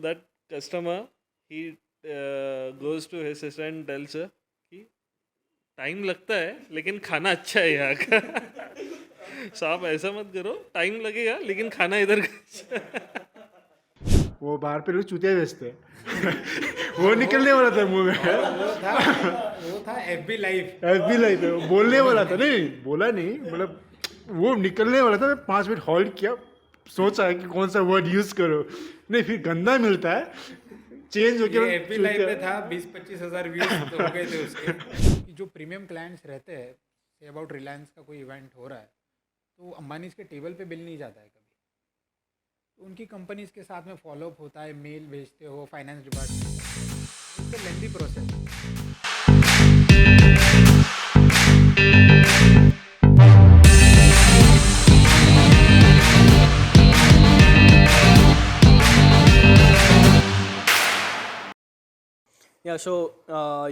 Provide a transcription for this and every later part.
that customer, he goes to his sister and tells her कि time लगता है लेकिन खाना अच्छा है यहाँ का. So आप ऐसा मत करो, टाइम लगेगा लेकिन खाना इधर का अच्छा है. वो बाहर पे लोग चूतिया बेचते हैं. वो निकलने वाला था मुंह में. वो था FB लाइव. एफबी लाइफ है, वो बोलने वाला था. नहीं बोला नहीं, मतलब वो निकलने वाला था. मैं 5 मिनट होल्ड किया, सोचा है कि कौन सा वर्ड यूज करो. नहीं, फिर गंदा मिलता है, चेंज हो ये गया. FB लाइव में था. 20-25 हज़ार व्यूज हो गए थे उसके. जो प्रीमियम क्लाइंट्स रहते हैं, से अबाउट रिलायंस का कोई इवेंट हो रहा है तो अंबानीज के टेबल पे बिल नहीं जाता है कभी. तो उनकी कंपनीज के साथ में फॉलोअप होता है, मेल भेजते हो finance department. It's a lengthy process. Yeah, so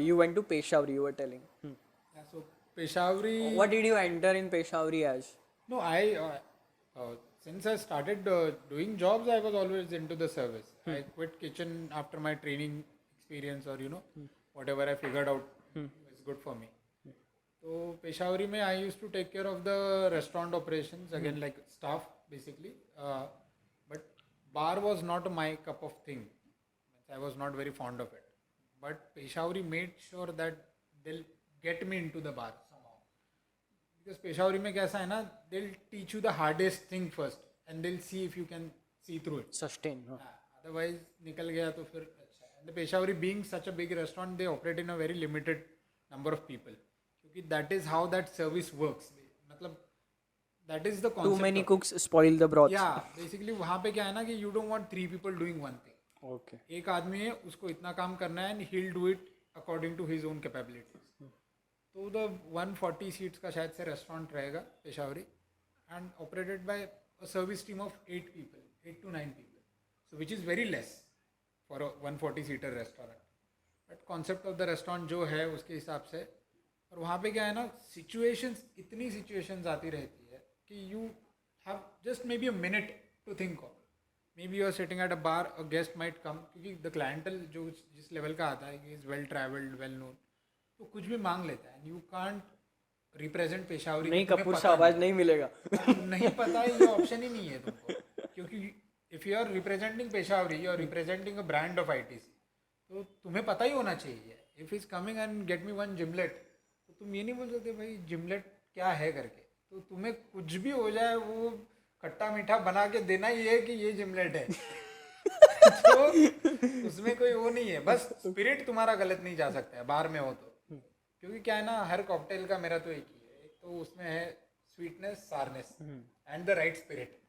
you went to Peshawari, you were telling. Yeah, so Peshawari. What did you enter in Peshawari as? No, since I started doing jobs, I was always into the service. I quit kitchen after my training experience, or whatever I figured out is good for me. So Peshawari mein I used to take care of the restaurant operations, again like staff basically. But bar was not my cup of thing. I was not very fond of it. But Peshawari made sure that they'll get me into the bar somehow. Because Peshawari में कैसा है ना, they'll teach you the hardest thing first and they'll see if you can see through it. Sustain. Huh? Otherwise निकल गया तो फिर अच्छा है. And the Peshawari being such a big restaurant, they operate in a very limited number of people. क्योंकि that is how that service works. मतलब that is the concept. Too many cooks spoil the broth. Yeah, basically वहाँ पे क्या है ना कि you don't want 3 people doing one thing. Okay. एक आदमी है, उसको इतना काम करना है and he'll do it according to his own capabilities. तो the 140 seats का शायद से रेस्टोरेंट रहेगा Peshawari and operated by a service team of 8 people, 8 to 9 people. So which is very less for a 140 seater restaurant. But concept of the restaurant जो है उसके हिसाब से, और वहाँ पे क्या है ना, situations, इतनी situations आती रहती है कि you have just maybe a minute to think of. Maybe you are sitting at a bar, a guest might come, क्योंकि the clientele जो जिस level का आता है कि is well traveled, well known, तो कुछ भी मांग लेता है. You can't represent Peshawari. नहीं, कपूर सा आवाज नहीं मिलेगा. नहीं पता है, ये ऑप्शन ही नहीं है तुमको. क्योंकि if you are representing Peshawari, you are representing a brand of ITC, तो तुम्हें पता ही होना चाहिए. If he's coming and get me one gimlet, तो तुम ये नहीं बोल सकते भाई gimlet क्या है करके. तो तुम्हें कुछ भी हो जाए, वो खट्टा मीठा बना के देना ही है कि ये जिमलेट है. तो उसमें कोई वो नहीं है. बस स्पिरिट तुम्हारा गलत नहीं जा सकता है बार में हो तो. क्योंकि क्या है ना, हर कॉकटेल का मेरा तो एक ही है. एक तो उसमें है sweetness, sourness and the right spirit.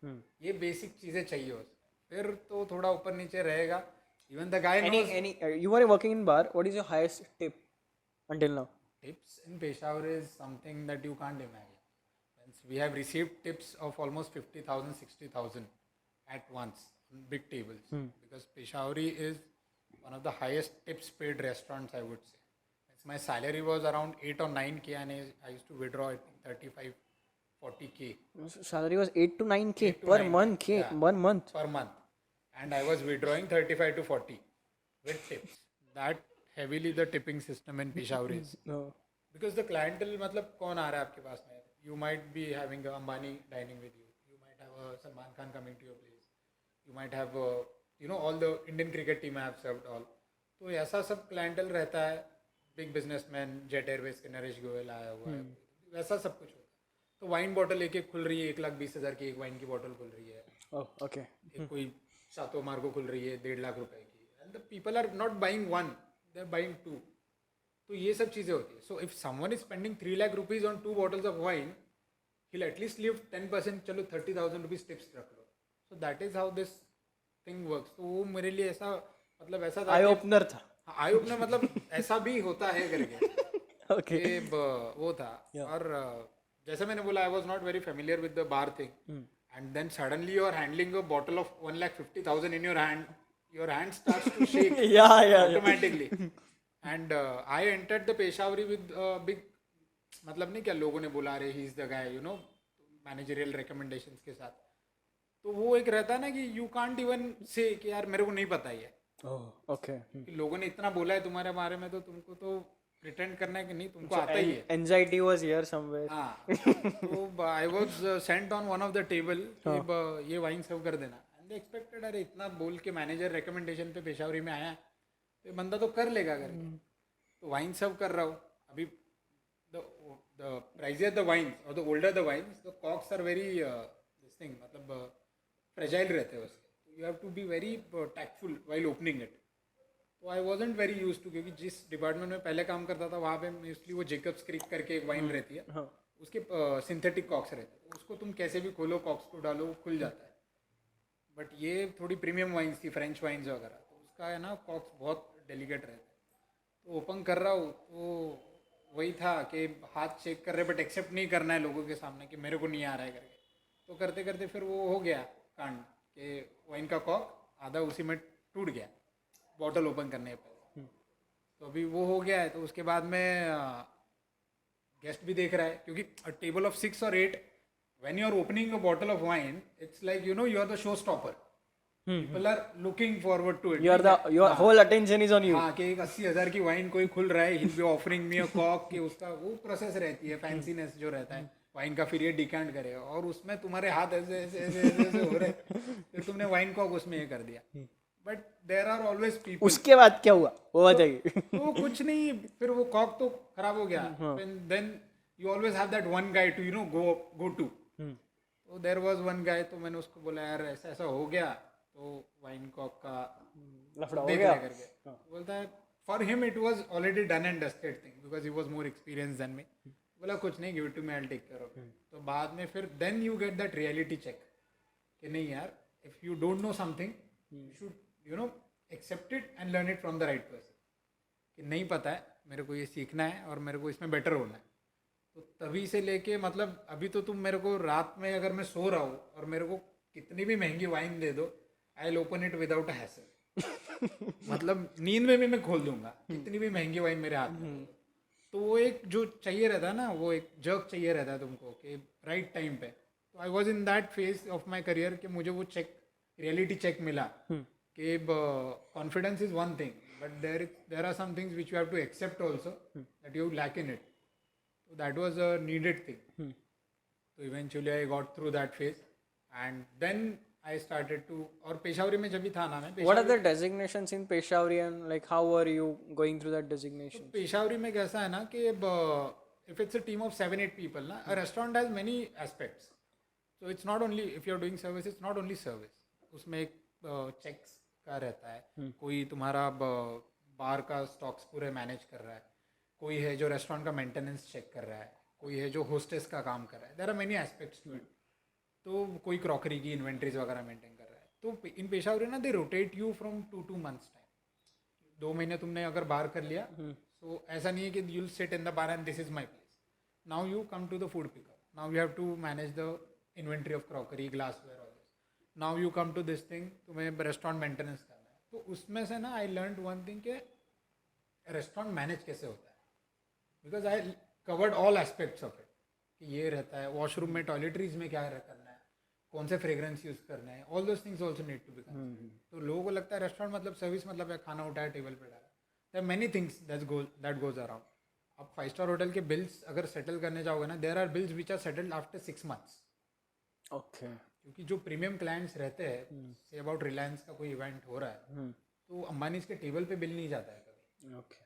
ये बेसिक चीज़ें चाहिए उसमें. फिर तो थोड़ा ऊपर नीचे रहेगा. Even the guy knows. You were working in bar. What is your highest tip until now? Tips in Peshawar is something that you can't imagine. We have received tips of almost 50,000, 60,000 at once on big tables. Because Peshawari is one of the highest tips paid restaurants, I would say. My salary was around 8 or 9K and I used to withdraw I think 35, 40K. Salary was 8 to 9K 8 to per 9K, month. yeah. 1 month. Per month. And I was withdrawing 35 to 40 with tips. That heavily the tipping system in Peshawar is. No. Because the clientele, मतलब कौन आ रहा है आपके पास में? You might be having a Ambani dining with you. You might have a Salman Khan coming to your place. You might have all the Indian cricket team I have served all. तो ऐसा सब clientele रहता है. Big businessman, Jet Airways के नरेश गोयल आया हुआ है. वैसा सब कुछ होता है. तो वाइन बॉटल एक खुल रही है, 1,20,000 की एक वाइन की बॉटल खुल रही है. Oh, okay. एक कोई सातों मार्गो खुल रही है 1.5 लाख रुपए की. And the people are not buying one, they are buying 2. तो ये सब चीज़ें होती है. So if someone is spending 3 lakh rupees on 2 bottles of wine, he'll at least leave 10%, चलो 30,000 रुपीज टिप्स रख लो. So that is how this thing works. तो वो मेरे लिए ऐसा, मतलब ऐसा था, आई ओपनर था. आई ओपनर मतलब ऐसा भी होता है करके. Okay. वो था. और जैसे मैंने बोला, I was not very familiar with the bar thing, and then suddenly you are handling a bottle of 1,50,000 in your hand. Your hand starts to shake automatically. And I entered the Peshawari with big, मतलब नहीं क्या लोगों ने बोला, अरे he is the guy, managerial recommendations के साथ. तो वो एक रहता है ना कि यू कांट इवन से कि यार मेरे को नहीं पता ही है, ओके कि लोगों ने इतना बोला है तुम्हारे बारे में तो तुमको तो प्रिटेंड करना है कि नहीं तुमको आता ही है. Anxiety was here somewhere. हाँ. तो I was sent on one of the table कि ये वाइन सर्व कर देना, एंड दे एक्सपेक्टेड अरे इतना बोल के मैनेजर रिकमेंडेशन पे पेशावरी में आया तो ये बंदा तो कर लेगा करके. तो वाइन सर्व कर रहा हूँ. अभी the pricier the wines or the older the wines, the corks are very this thing मतलब fragile रहते हैं उसके. You have to be very tactful while opening it. तो I wasn't very used to, क्योंकि जिस डिपार्टमेंट में पहले काम करता था वहाँ पे मोस्टली वो जेकब्स क्रीक करके एक वाइन रहती है, उसके सिंथेटिक कॉक्स रहते हैं, उसको तुम कैसे भी खोलो कॉक्स को डालो वो खुल जाता है. बट ये थोड़ी प्रीमियम वाइन्स थी, फ्रेंच वाइन्स वगैरह, तो उसका है ना कॉक्स बहुत डेलिकेट रहते हैं. तो ओपन कर रहा हूँ तो वही था कि हाथ चेक कर रहे बट एक्सेप्ट नहीं करना है लोगों के सामने कि मेरे को नहीं आ रहा है करके. तो करते करते फिर वो हो गया कांड कि वाइन का कॉक आधा उसी में टूट गया बॉटल ओपन करने पहले. तो अभी वो हो गया है. तो उसके बाद में गेस्ट भी देख रहा है, क्योंकि table of 6 or 8 when you are opening a bottle of wine it's like you are the show stopper. People are looking forward to it. Your whole attention is on you. हाँ, कि एक 80,000 की wine कोई खुल रहा है, ही B offering me a cock, कि उसका वो प्रोसेस रहती है, फैंसीनेस जो रहता है वाइन का, फिर ये डिकांट करे और उसमें तुम्हारे हाथ ऐसे ऐसे ऐसे ऐसे, ऐसे हो रहे, फिर तुमने वाइन कॉक उसमें ये कर दिया. But there are always people. उसके बाद क्या हुआ वो बताइए. तो कुछ नहीं, फिर वो कॉक तो खराब हो गया. Then you always have that one guy to go to. तो देयर वाज वन गाय, तो मैंने उसको बोला यार ऐसा ऐसा हो गया, तो वाइन कॉक का लफड़ा हो देख गया. रहा करके. बोलता है for him it was already done and dusted thing because he was more experience than me. बोला कुछ नहीं, give it to me, I will take care of it. तो बाद में फिर then you get that reality check कि नहीं यार, if you don't know something you should accept it and learn it from the right person. कि नहीं पता है, मेरे को ये सीखना है और मेरे को इसमें बेटर होना है. तो तभी से लेके मतलब अभी तो तुम मेरे को रात में अगर मैं सो रहा हूँ और मेरे को कितनी भी महंगी वाइन दे दो, I will open it without a hassle. मतलब नींद में भी मैं खोल दूंगा कितनी भी महंगी वाइन मेरे हाथ में. तो वो एक जो चाहिए रहता है ना, वो एक जर्क चाहिए रहता है तुमको कि राइट टाइम पे. तो I was in that phase of my career कि मुझे वो चेक, रियलिटी चेक मिला कि confidence is one thing but there are some things which you have to accept also that you lack in it. So that was a needed thing. So eventually I got through that phase and then I started to, और पेशावरी में जब भी था ना मैं, What are the designations in Peshawari and like how are you going through that designation? Peshawari में कैसा है ना कि if it's a team of 7-8 people ना, a restaurant has many aspects. So it's not only if you're doing service, it's not only service. उसमें एक checks का रहता है, कोई तुम्हारा बार का स्टॉक्स पूरे मैनेज कर रहा है, कोई है जो रेस्टोरेंट का मेंटेनेंस चेक कर रहा है, कोई है जो होस्टेस का काम कर रहा है. There are many aspects to it. तो कोई क्रॉकरी की इन्वेंट्रीज वगैरह मेंटेन कर रहा है. तो इन पेशावरी ना they rotate you from 2 months time. 2 महीने तुमने अगर बार कर लिया, तो ऐसा नहीं है कि you will sit in the bar and this is my place. Now you come to the food pickup. Now you have to manage the inventory of crockery, glass ware, all this. Now you come to this thing, तुम्हें restaurant maintenance करना है. तो उसमें से ना I learn one thing कि restaurant manage कैसे होता है. Because I covered all aspects of it. कि ये रहता है वॉशरूम में, टॉयलेटरीज में क्या करना है, कौन से फ्रेग्रेंस यूज़ करना है, all those things also need to be considered. तो लोगों को लगता है रेस्टोरेंट मतलब सर्विस मतलब है खाना उठाया टेबल पे डाला. There many things that goes around. आप 5-star होटल के बिल्स अगर सेटल करने जाओगे ना, there are bills which are settled after 6 months. Okay. क्योंकि जो प्रीमियम क्लाइंट्स रहते हैं, से अबाउट रिलायंस का कोई इवेंट हो रहा है, तो अंबानी के टेबल पे बिल नहीं जाता है कभी. Okay.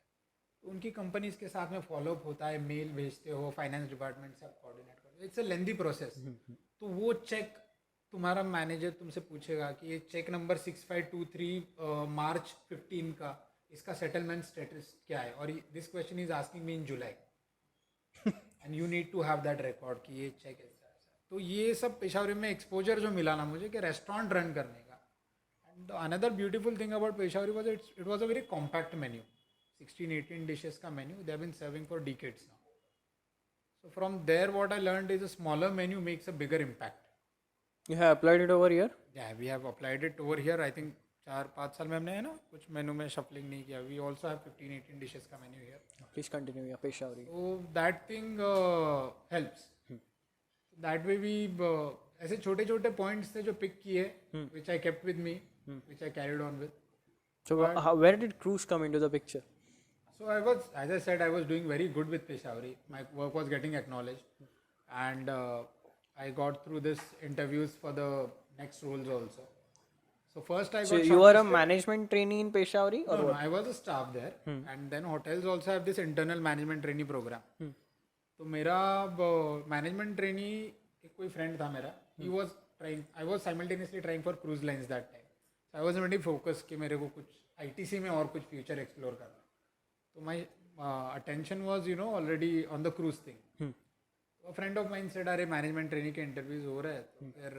तो उनकी कंपनीज के साथ में फॉलोअप होता है, मेल भेजते हो, फाइनेंस डिपार्टमेंट से आप कोऑर्डिनेट करते हो. It's a lengthy process. तो वो चेक तुम्हारा मैनेजर तुमसे पूछेगा कि ये चेक नंबर 6523 मार्च 15 का, इसका सेटलमेंट स्टेटस क्या है, और this question is asking me in July and you need to have that record कि ये चेक ऐसा. तो ये सब पेशावरी में एक्सपोजर जो मिला ना मुझे कि रेस्टोरेंट रन करने का. And another beautiful thing about Peshawari was it was a very compact menu. 16-18 dishes का menu they have been serving for decades now. So from there what I learned is a smaller menu makes a bigger impact. You have applied it over here? Yeah, we have applied it over here. I think 4-5 साल में हमने है ना कुछ मेनू में shuffling नहीं किया. We also have 15-18 dishes का menu here. Please continue. Yeah, Peshawari. So that thing helps. That way we ऐसे छोटे छोटे पॉइंट्स थे जो पिक किए, which I kept with me, which I carried on with. So where did cruise come into the picture? So I was, as I said, I was doing very good with Peshawari. My work was getting acknowledged, and I got through this interviews for the next roles also. So first I got. So you were a management trainee in Peshawari, or No, what? I was a staff there, and then hotels also have this internal management trainee program. तो मेरा management trainee एक कोई friend था मेरा. He was trying. I was simultaneously trying for cruise lines that time. So I was already focused कि मेरे को कुछ ITC में और कुछ future explore करना. So my attention was, you know, already on the cruise thing. So a friend of mine said, अरे management trainee के interviews हो रहे हैं, तो फिर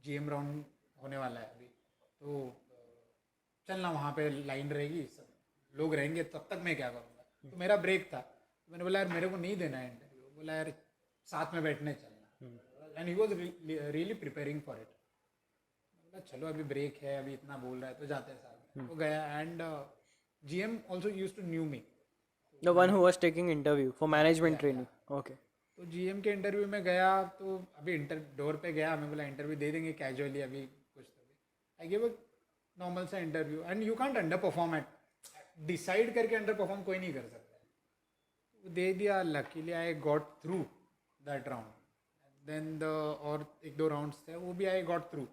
GM round होने वाला है अभी, तो चलना वहाँ पे लाइन रहेगी, सब लोग रहेंगे, तब तक मैं क्या करूँगा. तो मेरा ब्रेक था, तो मैंने बोला यार मेरे को नहीं देना है इंटरव्यू. बोला यार साथ में बैठने चलना. And he was really preparing for it. बोला चलो अभी ब्रेक है, अभी इतना बोल रहा है तो जाते हैं साथ में. तो गया, and GM also used to knew me. The one who was taking interview for management training. Okay. तो GM के इंटरव्यू में गया, तो अभी डोर पे गया, मैं बोला इंटरव्यू दे देंगे कैजुअली अभी कुछ. तो आई गिव अ नॉर्मल सा interview, and you can't under perform at, decide करके अंडर परफॉर्म कोई नहीं कर सकता. तो दे दिया, luckily I got through that round. Then the और एक दो राउंड्स थे, वो भी आई गॉट थ्रू.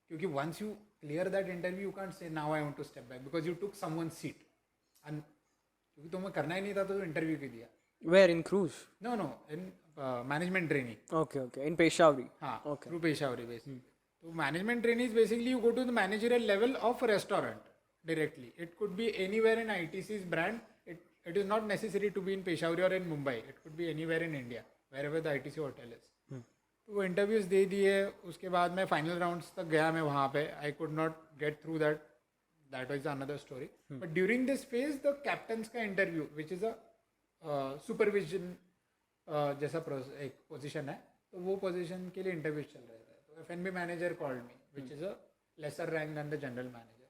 क्योंकि once you clear that interview, you can't say now I want to step back, because you took someone seat. क्योंकि तुम्हें करना ही नहीं था तो इंटरव्यू क्यों दिया. Where in cruise? No, in management training. Okay, okay. In Peshawari. हाँ, Okay. through Peshawari basically. So management training is basically you go to the managerial level of a restaurant directly. It could be anywhere in ITC's brand. It is not necessary to be in Peshawari or in Mumbai. It could be anywhere in India, wherever the ITC hotel is. तो वो interviews दे दिए, उसके बाद मैं final rounds तक गया मैं वहाँ पे. I could not get through that, that was another story. But during this phase the captains का interview, which is a supervision जैसा एक पोजीशन है, तो वो पोजीशन के लिए इंटरव्यू चल रहे थे. तो F&B manager called me, which is a lesser rank than the general manager.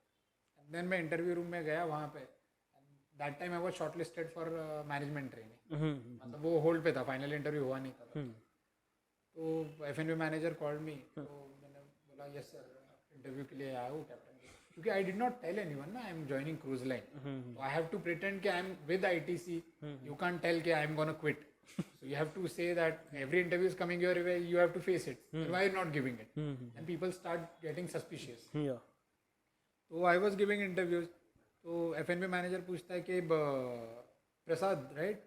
And then मैं इंटरव्यू रूम में गया वहाँ पे. That time I was shortlisted for management training. मतलब वो होल्ड पे था, फाइनल इंटरव्यू हुआ नहीं था. तो F&B मैनेजर कॉल्ड मी, तो मैंने बोला यस सर, इंटरव्यू के लिए आया हूँ कैप्टन. क्योंकि I did not tell anyone ना I am joining cruise line. So I have to pretend कि I am with ITC. You can't tell कि I am gonna quit. So you have to say that every interview is coming your way, you have to face it. Why are you not giving it? And people start getting suspicious. Yeah. So I was giving interviews. तो F&B manager पूछता है कि प्रसाद right?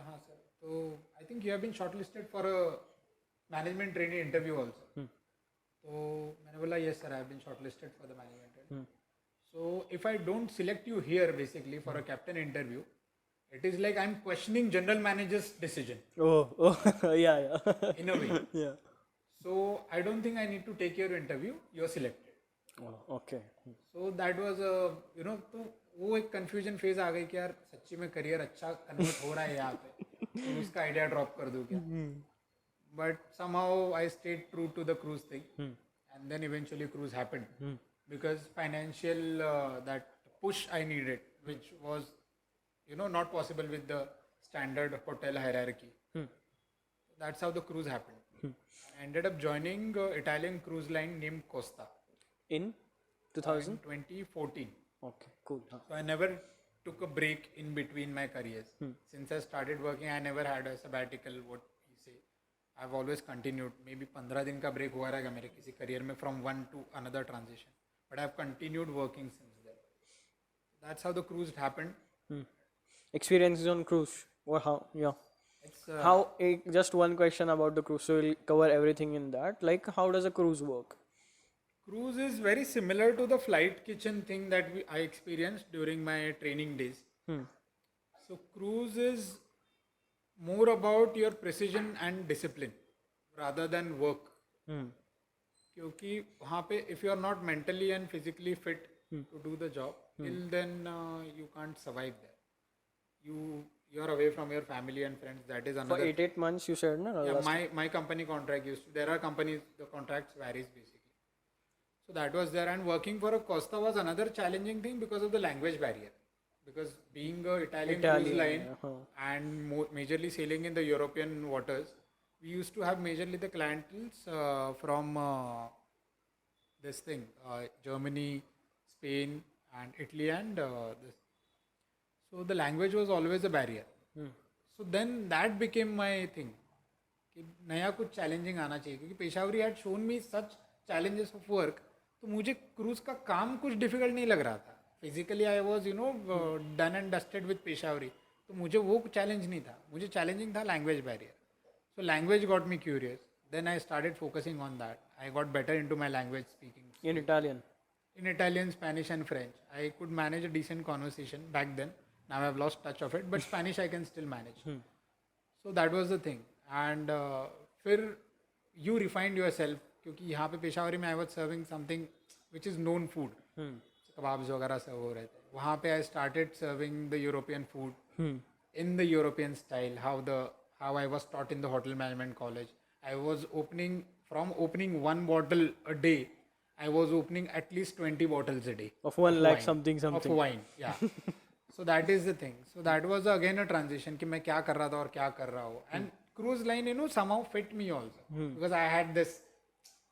हाँ sir. तो I think you have been shortlisted for a management training interview also. तो मैंने बोला yes sir, I have been shortlisted for the management. So if I don't select you here basically for a captain interview, it is like I'm questioning general manager's decision Oh, yeah, yeah. in a way. Yeah. So I don't think I need to take your interview. You're selected. Oh, okay. So that was a, you know, तो वो एक confusion phase आ गई कि यार सच्ची में career अच्छा convert हो रहा है यहाँ पे, तो उसका idea drop कर दूँ क्या? But somehow I stayed true to the cruise thing, and then eventually cruise happened. Because financial that push I needed, which was, you know, not possible with the standard hotel hierarchy. That's how the cruise happened. I ended up joining Italian cruise line named Costa In 2000? 2014. Okay, cool. So I never took a break in between my careers. Since I started working, I never had a sabbatical, what you say. I've always continued. Maybe 15 दिन का break हुआ रहेगा मेरे किसी career में from one to another transition. But I've continued working since then. That's how the cruise happened. Experiences on cruise. Or how? Yeah. It's How? Just one question about the cruise. So we'll cover everything in that. Like, how does a cruise work? cruise is very similar to the flight kitchen thing that I experienced during my training days. So cruise is more about your precision and discipline rather than work. क्योंकि वहाँ पे if you are not mentally and physically fit to do the job, till then you can't survive there. You are away from your family and friends. That is another. For 8 months, you said, no? Yeah, my company contract used to. There are companies, the contracts varies basically. So that was there, and working for a Costa was another challenging thing because of the language barrier. Because being a Italian cruise line and majorly sailing in the European waters, we used to have majorly the clientels from this thing, Germany, Spain, and Italy, and this. So the language was always a barrier. So then that became my thing. कि नया कुछ challenging आना चाहिए क्योंकि Peshawari had shown me such challenges of work. तो मुझे cruise का काम कुछ डिफिकल्ट नहीं लग रहा था. Physically I was done and dusted with Peshawari. तो मुझे वो चैलेंज नहीं था. मुझे चैलेंजिंग था language barrier. So language got me curious. Then I started focusing on that. I got better into my language speaking. In Italian, Spanish, and French. I could manage a decent conversation back then. Now I've lost touch of it, but Spanish I can still manage. So that was the thing. And फिर you refined yourself क्योंकि यहाँ पे पेशावरी में I was serving something which is known food. Kebabs वगैरह सर्व हो रहे थे. वहाँ पे I started serving the European food in the European style. How I was taught in the hotel management college. I was opening one bottle a day. I was opening at least 20 bottles a day. Of 1 lakh wine. something. Of wine, yeah. So that is the thing. So that was again a transition कि मैं क्या कर रहा था और क्या कर रहा हूँ. And cruise line, somehow fit me also. Because I had this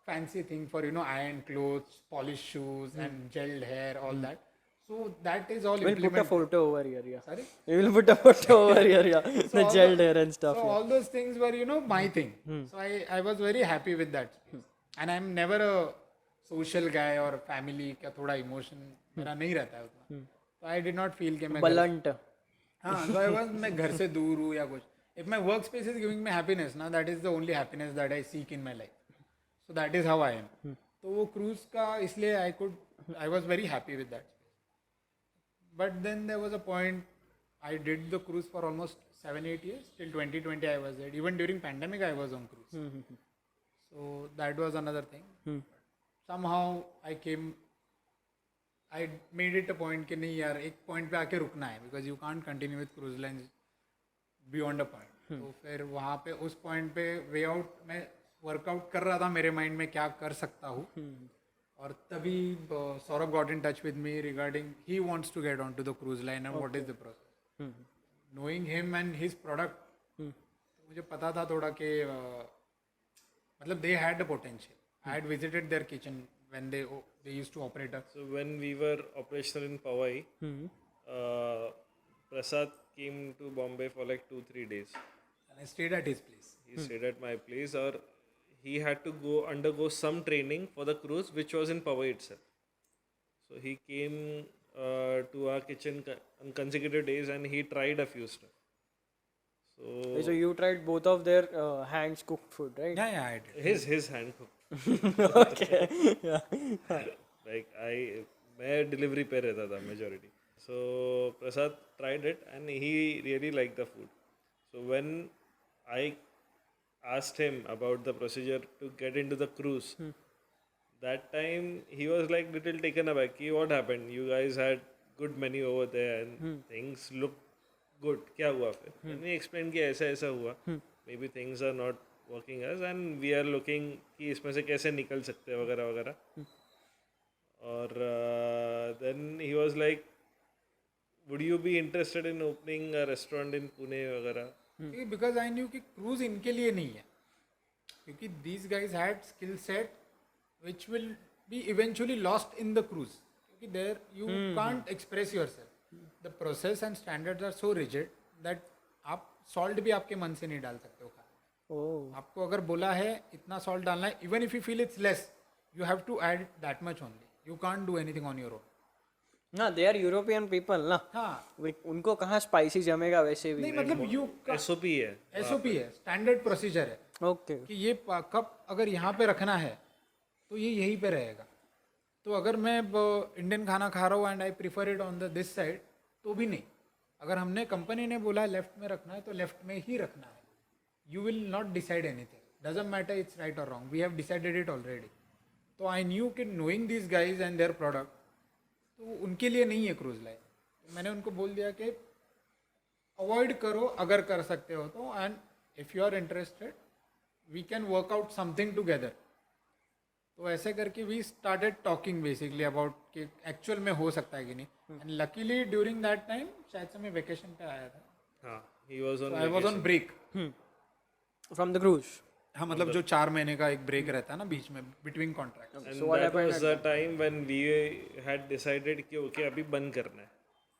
fancy thing for, iron clothes, polished shoes and gelled hair, all that. So that is all We'll put a photo over here, yeah. Sorry? We will put a photo over here, yeah. The gelled hair and stuff. So all those things were, my thing. So I was very happy with that space. And I'm never a social guy or family का थोड़ा emotion मेरा नहीं रहता है उतना. So I did not feel कि मैं Blunt. हाँ, so I was मैं घर से दूर हूँ या कुछ. If my workspace is giving me happiness, ना, that is the only happiness that I seek in my life. So that is how I am. तो वो cruise का इसलिए I was very happy with that. But then there was a point I did the cruise for almost 7-8 years. Till 2020 I was there. Even during pandemic I was on cruise. So that was another thing. Somehow I made it a point कि नहीं यार एक point पे आके रुकना है because you can't continue with cruise lines beyond a point. तो फिर वहाँ पे उस point पे way out मैं workout कर रहा था मेरे mind में क्या कर सकता हूँ. और तभी Saurabh got in touch with me regarding he wants to get onto the cruise line and what is the process. Knowing him and his product मुझे पता था थोड़ा कि मतलब they had the potential. I had visited their kitchen when they used to operate a. So when we were operational in Powai, Prasad came to Bombay for like 2-3 days. And I stayed at his place. He stayed at my place, or he had to undergo some training for the cruise, which was in Powai itself. So he came to our kitchen on consecutive days, and he tried a few stuff. So you tried both of their hands cooked food, right? Yeah, I did. His hand cooked. Okay. Yeah. Like मैं delivery पे रहता था majority. So Prasad tried it and he really liked the food. So when I asked him about the procedure to get into the cruise, that time he was like little taken aback. What happened? You guys had good menu over there and things looked good. क्या हुआ फिर? Then he explained कि ऐसा हुआ. Maybe things are not working as and we are looking कि इसमें से कैसे निकल सकते हैं वगैरह वगैरह. और then he was like, would you be interested in opening a restaurant in Pune वगैरह? Because I knew कि cruise इनके लिए नहीं है. क्योंकि these guys had skill set which will be eventually lost in the cruise. क्योंकि there you can't express yourself. The process and standards are so rigid that आप salt भी आपके मन से नहीं डाल सकते हो खाने में. आपको अगर बोला है इतना salt डालना है, even if you feel it's less, you have to add that much only. You can't do anything on your own. ना, they are European people ना. हाँ. उनको कहाँ spicy जमेगा वैसे भी. नहीं मतलब you SOP है. SOP है, standard procedure है. Okay. कि ये कप अगर यहाँ पे रखना है तो ये यहीं पे रहेगा. तो अगर मैं इंडियन खाना खा रहा हूँ and I prefer it on the this side तो भी नहीं. अगर हमने कंपनी ने बोला लेफ्ट में रखना है तो लेफ्ट में ही रखना है. You will not decide anything. Doesn't matter it's right और wrong. We have decided it already. तो आई न्यू कि knowing this guys and their product तो उनके लिए नहीं है क्रूज लाइन. तो मैंने उनको बोल दिया कि अवॉइड करो अगर कर सकते हो तो. And if you are interested we can work out something together. तो ऐसे करके we started talking basically about कि एक्चुअल में हो सकता है कि नहीं. And luckily during that time शायद से मैं वेकेशन पे आया था. हाँ, he was on I was on break. From the cruise. हाँ मतलब जो 4 महीने का एक ब्रेक रहता है ना बीच में between contract. And So what that happened was the time when we had decided कि okay अभी बंद करना है,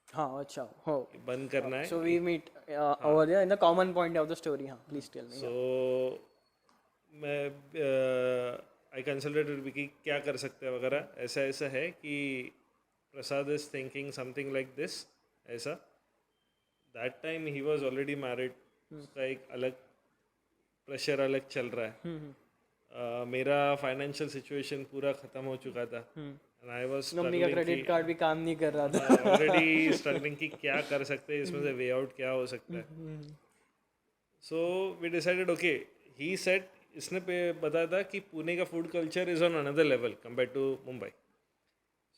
हाँ अच्छा हो. बंद करना है. So we meet over there in the common point of the story. हाँ, please tell me. So मैं आई कंसल्टेड विकी क्या कर सकते हैं वगैरह. ऐसा ऐसा है कि Prasad is thinking something like this. ऐसा that time he was already married. उसका एक अलग प्रेशर अलग चल रहा है. मेरा फाइनेंशियल सिचुएशन पूरा ख़त्म हो चुका था. एंड आई वाज मम्मी का क्रेडिट कार्ड भी काम नहीं कर रहा था. ऑलरेडी स्ट्रगलिंग कि क्या कर सकते हैं इसमें से वे आउट क्या हो सकता है. So we decided okay. He said इसने पे बताया था कि पुणे का food culture is on another level compare to Mumbai.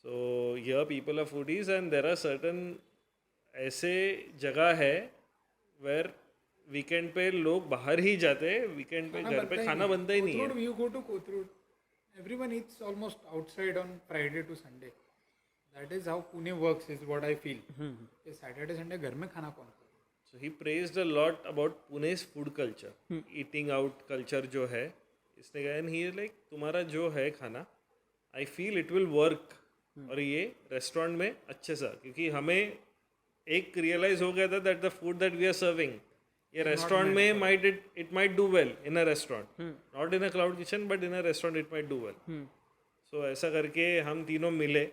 So here people are foodies and there are certain ऐसे जगह है वेर वीकेंड पे लोग बाहर ही जाते हैं. वीकेंड पे घर पे खाना बनता ही नहीं है. You go to Kothambir, everyone eats almost outside on Friday to Sunday. That is how Pune works, is what I feel. Saturday Sunday घर में खाना कौन खाएगा? So he praised a lot about Pune's food culture, eating out culture जो है. इसने कहा and he is like तुम्हारा जो है खाना, I feel it will work. और ये रेस्टोरेंट में अच्छे सा, क्योंकि हमें एक रियलाइज हो गया था that the food that we are serving ये रेस्टोरेंट में it might do well in a restaurant, not in a cloud kitchen but in a restaurant it might do well. So ऐसा करके हम तीनों मिले.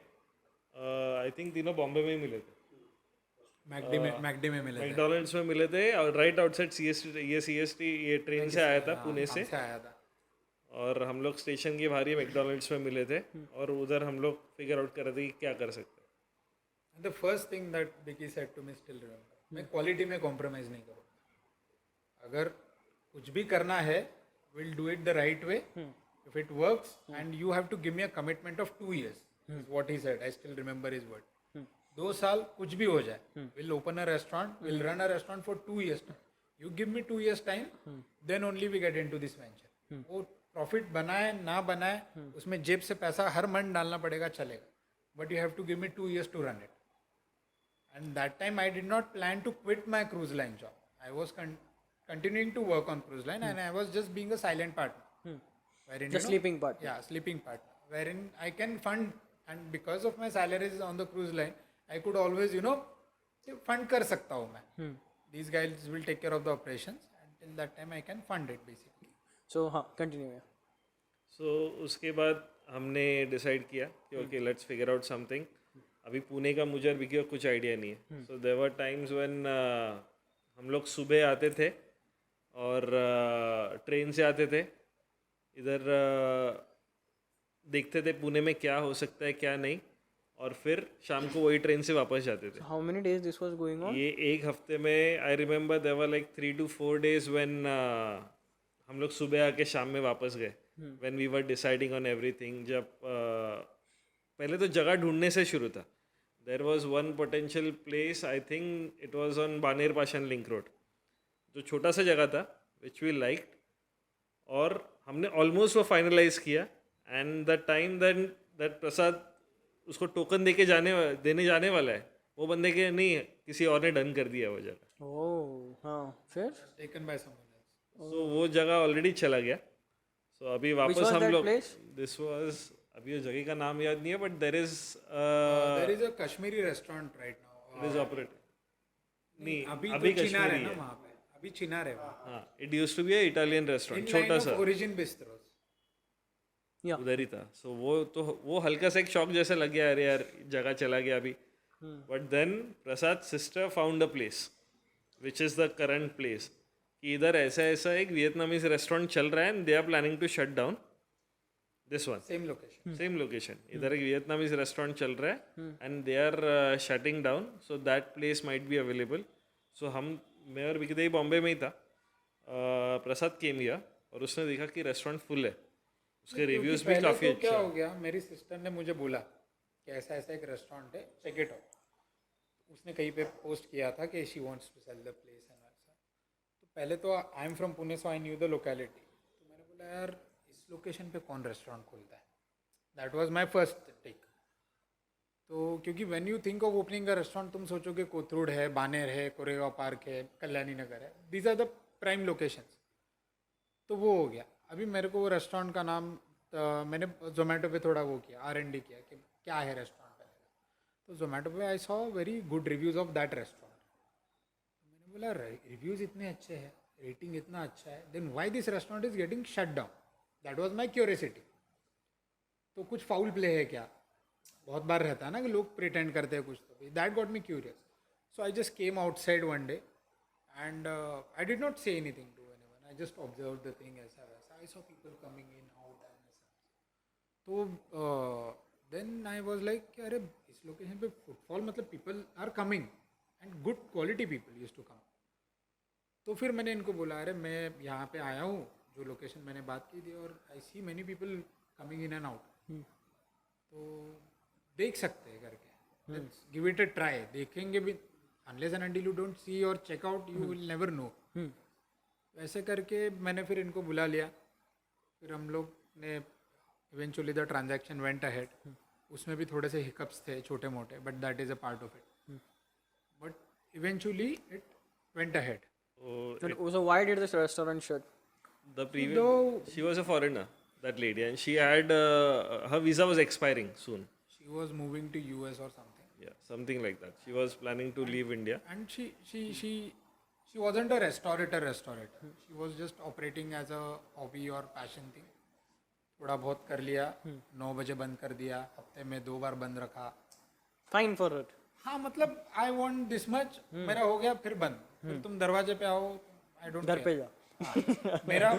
I think तीनों बॉम्बे में ही मिले थे. मैगडी में मिले थे. मैकडॉनल्ड्स में मिले थे और राइट आउटसाइड सीएसटी ये ट्रेन से आया था पुणे से. आया था. और हम लोग स्टेशन के बाहर ही मैकडॉनल्ड्स में मिले थे और उधर हम लोग फिगर आउट कर रहे थे कि क्या कर सकते हैं. The first thing that Bikki said to me still remember, मैं क्वालिटी में कॉम्प्रोमाइज़ नहीं करूँगा. अगर कुछ भी करना है will do it the right way. If it works and you have to give me a commitment of 2 years, what he said. I still remember his word. 2 साल कुछ भी हो जाए, will open a restaurant, will run a restaurant for 2 years. You give me 2 years time, then only we get into this venture. वो profit बनाए ना बनाए उसमें जेब से पैसा हर मंथ डालना पड़ेगा, चलेगा, but you have to give me 2 years to run it. And that time I did not plan to quit my cruise line job. I was continuing to work on cruise line and I was just being a silent partner. Wherein, The sleeping partner. Yeah, sleeping partner. Wherein I can fund, and because of my salaries on the cruise line, I could always, fund कर सकता हूँ मैं. These guys will take care of the operations and till that time I can fund it basically. So हाँ, continue. सो उसके बाद हमने decide किया कि okay let's figure out something. अभी पुणे का मुझे और विकी को कुछ आइडिया नहीं है. So there were times when हम लोग सुबह आते थे और ट्रेन से आते थे इधर, देखते थे पुणे में क्या हो सकता है क्या नहीं, और फिर शाम को वही ट्रेन से वापस जाते थे. How many days this was going on? ये एक हफ्ते में I remember there were like 3 to 4 days when हम लोग सुबह आके शाम में वापस गए. When we were deciding on everything. जब पहले तो जगह ढूंढने से शुरू था. There was one potential place, I think it was on Baner Pashan link road, जो छोटा सा जगह था विच वी लाइक्ड, और हमने ऑलमोस्ट वो फाइनलाइज किया. एंड द टाइम दैट प्रसाद उसको टोकन देने जाने वाला है, वो बंदे के नहीं है, किसी और ने डन कर दिया वो जगह. Oh, हाँ, फिर? Taken by someone else. सो वो जगह ऑलरेडी चला गया. सो अभी वापस was हम that लोग, place? दिस वाज, अभी उस जगह का नाम याद नहीं है, but there is There is a Kashmiri restaurant right now. It is operating. नहीं अभी अभी तो चिनार है कश्मीरी ना है. वहाँ पे. अभी चिनार है वहाँ. हाँ, it used to be a Italian restaurant, In छोटा line of सा origin bistros. Yeah. उधर ही था. सो वो हल्का सा एक शॉक जैसा लग गया, अरे यार जगह चला गया अभी. But then Prasad sister found a place which is the current place, कि इधर ऐसा एक वियतनामीज रेस्टोरेंट चल रहा है and they are planning to shut down this one. Same location. Same location. इधर एक वियतनामीज रेस्टोरेंट चल रहा है and they are shutting down. So that place might be available. So मैं और विकी बॉम्बे में ही था. प्रसाद केम गया और उसने देखा कि रेस्टोरेंट फुल है. उसके रिव्यूज भी पहले काफ़ी तो क्या अच्छे हो गया, मेरी सिस्टर ने मुझे बोला कि ऐसा एक रेस्टोरेंट है, चेक इट आउट. उसने कहीं पे पोस्ट किया था कि she wants to sell the place and ऐसा. तो पहले तो I am from Pune so I knew the locality. तो मैंने बोला यार इस लोकेशन पे कौन रेस्टोरेंट खोलता है. That was my first take. तो क्योंकि when you think of opening a restaurant तुम सोचोगे कोथरूड है, बानेर है, कोरेगांव पार्क है, कल्याणी नगर है. These are the prime locations. तो वो हो गया. अभी मेरे को वो रेस्टोरेंट का नाम मैंने जोमेटो पे थोड़ा वो किया, R&D किया कि क्या है रेस्टोरेंट पे. तो जोमेटो पे I saw very good reviews of that restaurant. मैंने बोला रिव्यूज़ इतने अच्छे हैं, रेटिंग इतना अच्छा है, then why this restaurant is getting shut down. That was my curiosity. तो कुछ फाउल प्ले है क्या? बहुत बार रहता है ना कि लोग प्रिटेंड करते हैं कुछ. तो that got me curious. So I just came outside one day and I did not say anything to anyone. I just observe the thing ऐसा वैसा. I saw people coming in out and ऐसा. तो then I was like कि अरे इस location पे footfall मतलब people are coming and good quality people use to come. तो फिर मैंने इनको बोला अरे मैं यहाँ पे आया हूँ जो लोकेशन मैंने बात की थी और I see many people coming in and out. तो देख सकते हैं करके, गिव इट अ ट्राई. देखेंगे भी, unless and until you don't see or check out you will never know. वैसे करके मैंने फिर इनको बुला लिया. फिर हम लोग ने eventually the transaction went ahead. उसमें भी थोड़े से हिकअप्स थे छोटे मोटे, but that is a part of it. But eventually it went ahead. So why did this restaurant shut? The previous, she was a foreigner, that lady, and she had her visa was expiring soon. She was moving to US or something. Yeah, something like that. She was planning to leave India. And she wasn't a restaurateur. She was just operating as a hobby or passion thing. थोड़ा बहुत कर लिया, 9 बजे बंद कर दिया, हफ्ते में 2 बार बंद रखा. Fine for it. हाँ मतलब आई वांट दिस मच, मेरा हो गया फिर बंद. फिर तुम दरवाजे पे आओ, आई डोंट घर पे जा.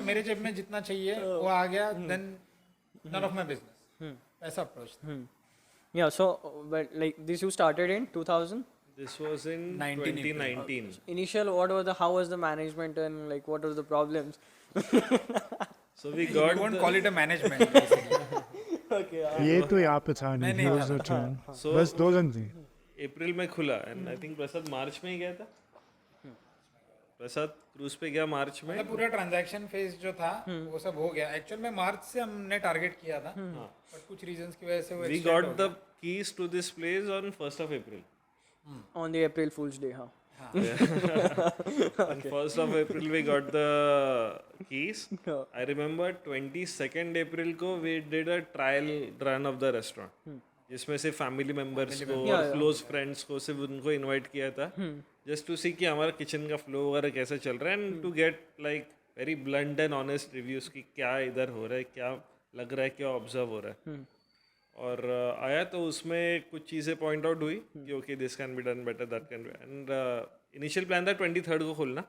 मेरे जेब में जितना चाहिए वो आ गया, then none of my business. ऐसा approach. Yeah, so but like this you started in 2000? This was in 19 2019. Initial, how was the management and like what were the problems? So we You got won't the, call it a management basically. Okay. ये तो यहाँ पे था मैं नहीं, नहीं he was था. the train. So- बस 2 जन थे. अप्रैल में खुला एंड आई थिंक प्रसाद मार्च में ही गया था. प्रसाद क्रूज पे गया मार्च में. मतलब पूरा ट्रांजैक्शन फेज जो था वो सब हो गया. एक्चुअल में मार्च से हमने टारगेट किया था, बट कुछ रीजंस की वजह से वो We extend got हो the keys to this place on 1st of April. On the April Fool's Day, huh? On 1st of April we got the keys. I remember 22nd April को we did a trial run of the restaurant. जिसमें से family members को और close friends को सिर्फ उनको invite किया था, जस्ट टू सी कि हमारा किचन का फ्लो वगैरह कैसे चल रहा है and to get like very blunt and honest reviews की क्या इधर हो रहा है, क्या लग रहा है, क्या ऑब्जर्व हो रहा है. और आया तो उसमें कुछ चीज़ें पॉइंट आउट हुई कि okay this can be done better, that can be. And initial plan था 23rd को खोलना,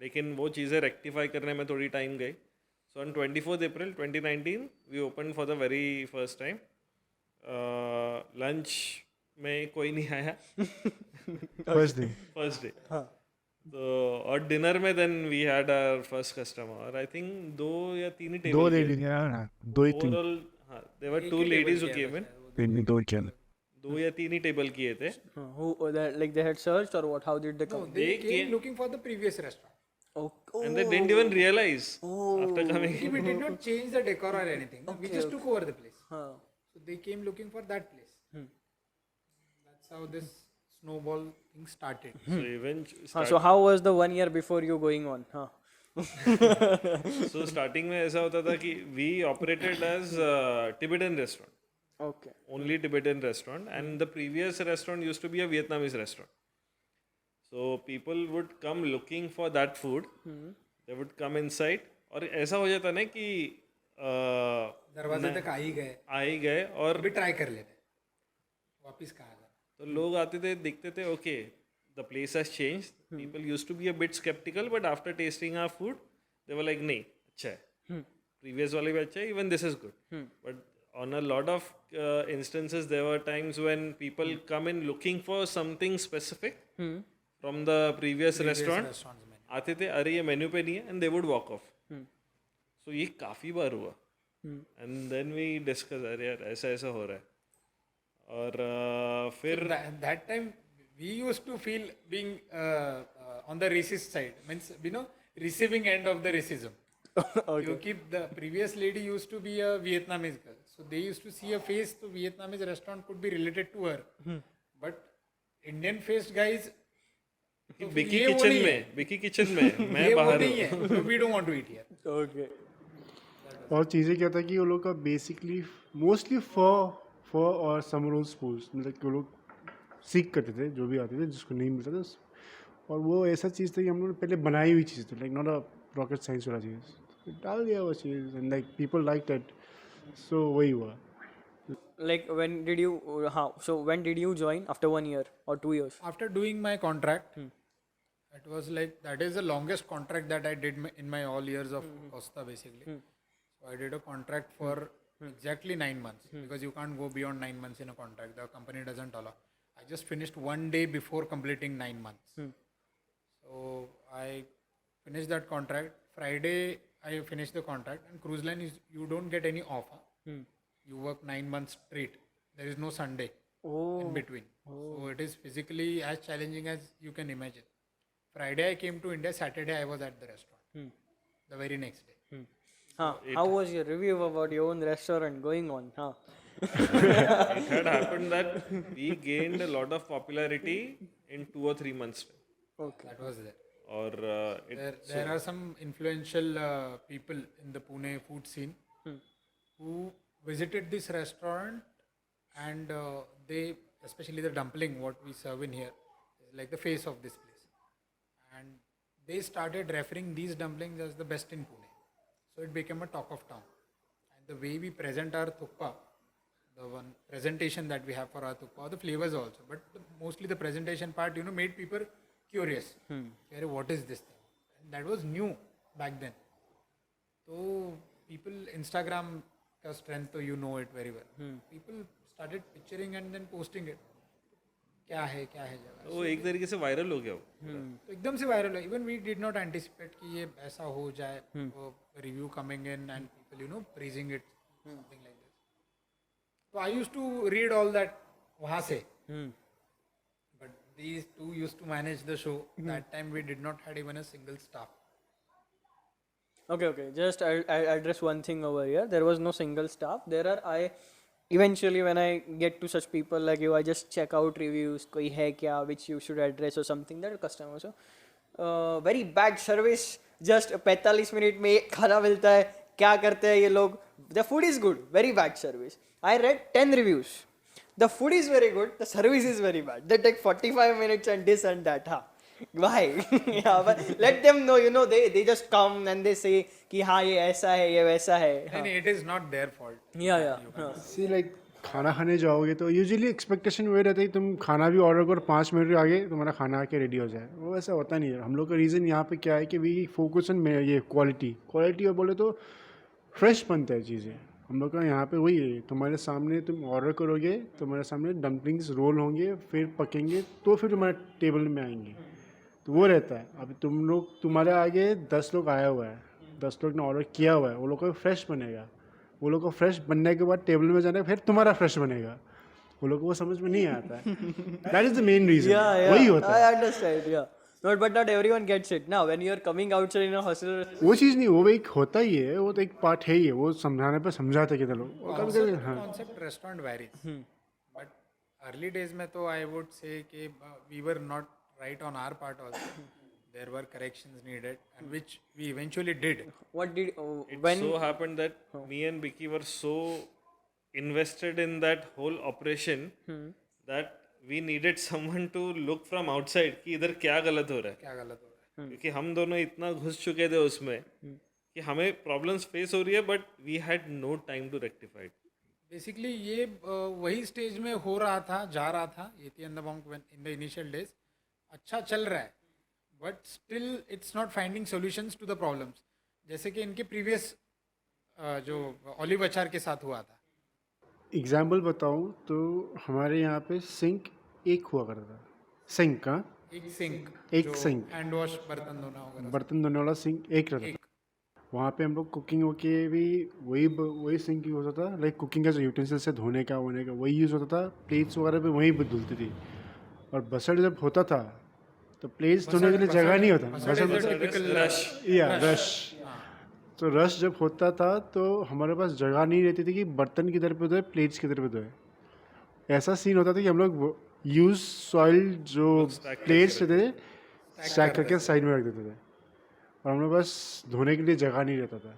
लेकिन वो चीज़ें रेक्टिफाई करने में थोड़ी टाइम गई. So on 24th April 2019 we open for the very first time. Lunch में कोई नहीं आया फर्स्ट डे. तो और डिनर में then we had our first customer. और आई थिंक 2 या 3 ही 2 टेबल लेडी ना, 2 ही 3. ओवरऑल. हाँ, there were 2 ladies who came in. 2 channel. 2 या 3 ही टेबल किए थे. Like they had searched or what? How did they come? They came looking for the previous restaurant. Oh, And they didn't even realize after coming. We did not change the decor or anything. We just took over the place. huh. So they came looking for that place. That's how this snowball thing started. So eventually, So how was the 1 year before you going on? Huh? so starting में ऐसा होता था कि we operated as a Tibetan restaurant, Okay. only Tibetan restaurant, and the previous restaurant used to be a Vietnamese restaurant. So people would come looking for that food. They would come inside और ऐसा हो जाता ना कि दरवाजे तक आ ही गए और अभी ट्राई कर लेते, वापस कहाँ जाना. तो लोग आते थे, देखते थे okay the place has change. People used to be a bit skeptical, but after tasting our food they were like नहीं अच्छा है, प्रीवियस वाले भी अच्छा है, even this is good. But on a lot of instances there were times when people come in looking for something specific from the previous restaurant. restaurants में. आते थे अरे ये मेन्यू पे नहीं है and they would walk off. So ये काफ़ी बार हुआ. And then we discuss अरे यार ऐसा ऐसा हो रहा है. और फिर That time we used to feel being on the racist side, means receiving end of the racism. क्योंकि the previous lady used to be a Vietnamese girl, so they used to see a face, so Vietnamese restaurant could be related to her. But Indian faced guys बिकी ये वो kitchen नहीं में, बिकी kitchen में मैं ये वो बाहर नहीं हूँ. है, so we don't want to eat here. Okay. और चीज़ें क्या था कि वो लोग का बेसिकली मोस्टली फॉर और समरोल स्पूल्स, मतलब कि वो लोग सीख करते थे जो भी आते थे जिसको नहीं मिलता था. और वो ऐसा चीज़ था कि हम लोग ने पहले बनाई हुई चीज़ थी, like not a rocket science वाला चीज़. डाल दिया वो चीज़ and like people like that. So वही हुआ. Like when did you? How? So when did you join? After 1 year or 2 years? After doing my contract, it was like that is the longest contract that I did in my all years of Costa basically. So I did a contract for exactly 9 months because you can't go beyond 9 months in a contract. The company doesn't allow. I just finished one day before completing 9 months. So I finished that contract. Friday I finished the contract, and cruise line is you don't get any offer. You work 9 months straight. There is no Sunday in between. So it is physically as challenging as you can imagine. Friday I came to India. Saturday I was at the restaurant. The very next day. How was your review about your own restaurant going on? It had happened that we gained a lot of popularity in 2 or 3 months. Okay. That was there. Or There are some influential people in the Pune food scene who visited this restaurant, and they, especially the dumpling, what we serve in here, is like the face of this place. And they started referring these dumplings as the best in Pune. So it became a talk of town. And the way we present our thukpa, the one presentation that we have for our thukpa, the flavors also, but mostly the presentation part, made people curious. Hey, what is this thing? And that was new back then. So people, Instagram का strength, you know it very well. People started picturing and then posting it. क्या है जगह. वो एक तरीके से viral हो गया वो. तो एकदम से वायरल है. Even we did not anticipate कि ये ऐसा हो जाए. Review coming in and people praising it, something like this. So I used to read all that वहाँ से. But these two used to manage the show. That time we did not had even a single staff. Okay. Just I address one thing over here. There was no single staff. Eventually when I get to such people like you, I just check out reviews. कोई है क्या which you should address or something that customer. So very bad service. Just 45 minute में खाना मिलता है. क्या करते हैं ये लोग? The food is good. Very bad service. I read 10 reviews. The food is very good. The service is very bad. They take 45 minutes and this and that. Why? Yeah, but let them know. They just come and they say कि हाँ ये ऐसा है ये वैसा है. It is not their fault. Yeah. See like खाना खाने जाओगे तो यूजुअली एक्सपेक्टेशन वही रहता है कि तुम खाना भी ऑर्डर करो 5 मिनट आगे तुम्हारा खाना आके रेडी हो जाए. वो ऐसा होता नहीं है. हम लोग का रीज़न यहाँ पे क्या है कि वी फोकस ऑन ये क्वालिटी और बोले तो फ्रेश बनता है चीज़ें. हम लोग का यहाँ पे वही है, तुम्हारे सामने तुम ऑर्डर करोगे, तुम्हारे सामने डम्पलिंग्स रोल होंगे, फिर पकेंगे तो फिर तुम्हारे टेबल में आएंगे. तो वो रहता है. अभी तुम्हारे आगे 10 लोग आया हुआ है, 10 लोग ने ऑर्डर किया हुआ है, वो लोग को फ्रेश बनेगा. वो लोग को फ्रेश बनने के बाद टेबल में जाना फिर तुम्हारा फ्रेश बनेगा. वो लोग को वो समझ में नहीं आता है. That is the main reason. वही होता है. I understand. Yeah. But not everyone gets it. Now when you are coming outside in a hostel. वो चीज़ नहीं, वो एक होता ही है, वो तो एक पार्ट है ही है. वो समझाने पे समझाते कितने लोग. Concept restaurant varies. But early days में तो I would say कि we were not right on our part also. There were corrections needed, and which we eventually did. What did It when so happened that me and Biki were so invested in that whole operation that we needed someone to look from outside कि इधर क्या गलत हो रहा है. क्या गलत हो रहा है. क्योंकि हम दोनों इतना घुस चुके थे उसमें कि हमें प्रॉब्लम्स फेस हो रही है, but we had no time to rectify. Basically ये वही स्टेज में हो रहा था, जा रहा था. Yeti and the Monk in the initial days अच्छा चल रहा है, but still it's not finding solutions to the problems. जैसे कि इनके प्रीवियस जो ऑलिव अचार के साथ हुआ था. एग्जाम्पल बताऊँ तो हमारे यहाँ पे सिंक एक हुआ करता था. सिंक का एक सिंक हैंड वॉश बर्तन धोने वाला सिंक एक रहता था. वहाँ पे हम लोग कुकिंग होके भी वही सिंक यूज़ होता था. लाइक कुकिंग का जो यूटेंसिल से धोने का वही यूज़ होता था. प्लेट्स वगैरह भी वहीं पर धुलती थी. और बसड़ जब होता था तो प्लेट्स धोने के लिए जगह नहीं होता. रश. तो रश जब होता था तो हमारे पास जगह नहीं रहती थी कि बर्तन किधर पे धोए, प्लेट्स किधर पे धोए. ऐसा सीन होता था कि हम लोग यूज सॉइल जो प्लेट्स थे स्टैक करके साइड में रख देते थे और हम लोग बस धोने के लिए जगह नहीं रहता था।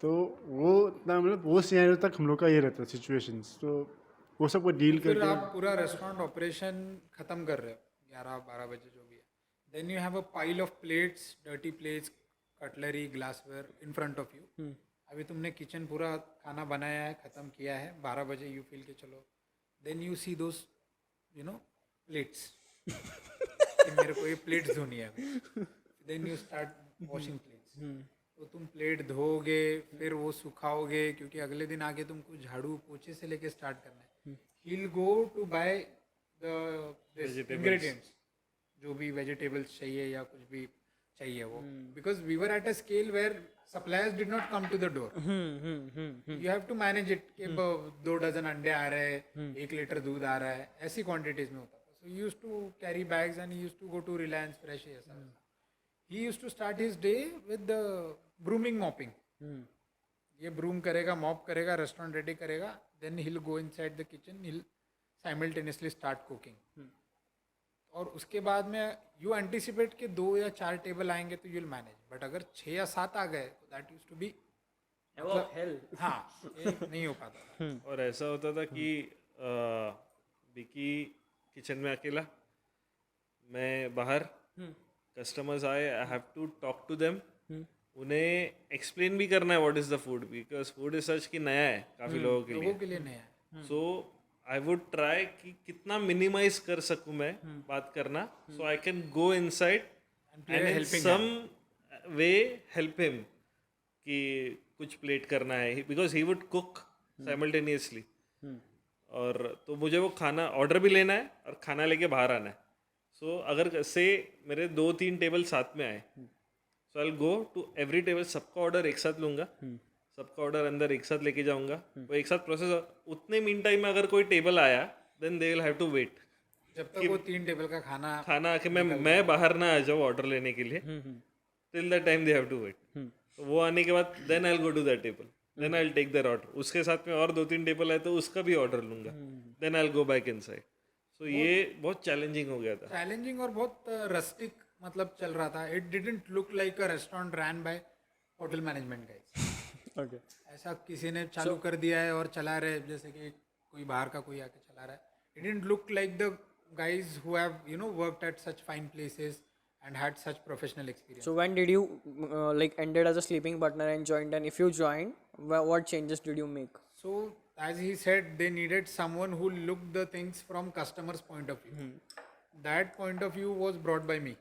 तो वो इतना मतलब वो सिनेरियो तक हम लोग का ये रहता सिचुएशंस, तो वो सब को डील फिर करके आप पूरा रेस्टोरेंट ऑपरेशन खत्म कर रहे हो 11-12 बजे जो भी है, then you have a pile of plates, dirty plates, cutlery, glassware in front of you. अभी तुमने किचन पूरा खाना बनाया है, ख़त्म किया है, 12 बजे यू फील के चलो, then you see those plates कि मेरे को ये प्लेट्स धोनी है, then you start washing plates. तो तुम प्लेट धोगे, फिर वो सुखाओगे, क्योंकि अगले दिन आगे तुमको झाड़ू पोछे से लेके स्टार्ट करना है। he'll go to buy the ingredients, जो भी वेजिटेबल्स चाहिए या कुछ भी चाहिए वो, because we were at a scale where suppliers did not come to the door. You have to manage it कि 2 डजन अंडे आ रहे हैं, 1 लीटर दूध आ रहा है, ऐसी क्वांटिटीज में होता था। So he used to carry bags and he used to go to Reliance Fresh ऐसा। He used to start his day with the brooming, mopping. ये ब्रूम करेगा, मॉप करेगा, रेस्टोरेंट रेडी करेगा, then he'll go inside the kitchen, he'll simultaneously start cooking. और उसके बाद में you anticipate कि 2 या 4 टेबल आएंगे तो यूल मैनेज, बट अगर 6 या 7 आ गए तो that used to be hell. हाँ, ये नहीं हो पाता था। और ऐसा होता था कि बिकी किचन में अकेला, मैं बाहर, कस्टमर्स आए, I have to talk to them, उन्हें एक्सप्लेन भी करना है what is the food, because food is such कि नया है काफ़ी लोगों के लिए नया है। सो आई वुड ट्राई कि कितना मिनिमाइज कर सकूं मैं बात करना, so I can go inside and in some way help him कि कुछ प्लेट करना है, because he would cook simultaneously. और तो मुझे वो खाना ऑर्डर भी लेना है और खाना लेके बाहर आना है। सो अगर से मेरे 2-3 टेबल साथ में आए, so I will go to every table, सबका ऑर्डर एक साथ लूँगा, सबका ऑर्डर अंदर एक साथ लेके जाऊँगा, वो एक साथ प्रोसेस। उतने मीन टाइम में अगर कोई टेबल आया, then they will have to wait जब तक वो 3 टेबल का खाना आके मैं बाहर ना आ जाऊँ ऑर्डर लेने के लिए, till the time they have to wait. तो वो आने के बाद then I will go to that table, then I will take their order. उसके साथ में और 2-3 टेबल आए तो उसका भी ऑर्डर लूँगा, then I will go back inside. So ये बहुत चैलेंजिंग हो गया था, चैलेंजिंग और बहुत रस्टिक मतलब चल रहा था। It didn't look like a restaurant ran by hotel management guys. Okay. ऐसा किसी ने चालू कर दिया है और चला रहे, जैसे कि कोई बाहर का कोई आके चला रहा है। It didn't look like the guys who have worked at such fine places and had such professional experience. So when did you like ended as a sleeping partner and joined, and if you joined, what changes did you make? So as he said, they needed someone who looked the things from customer's point of view. That point of view was brought by me.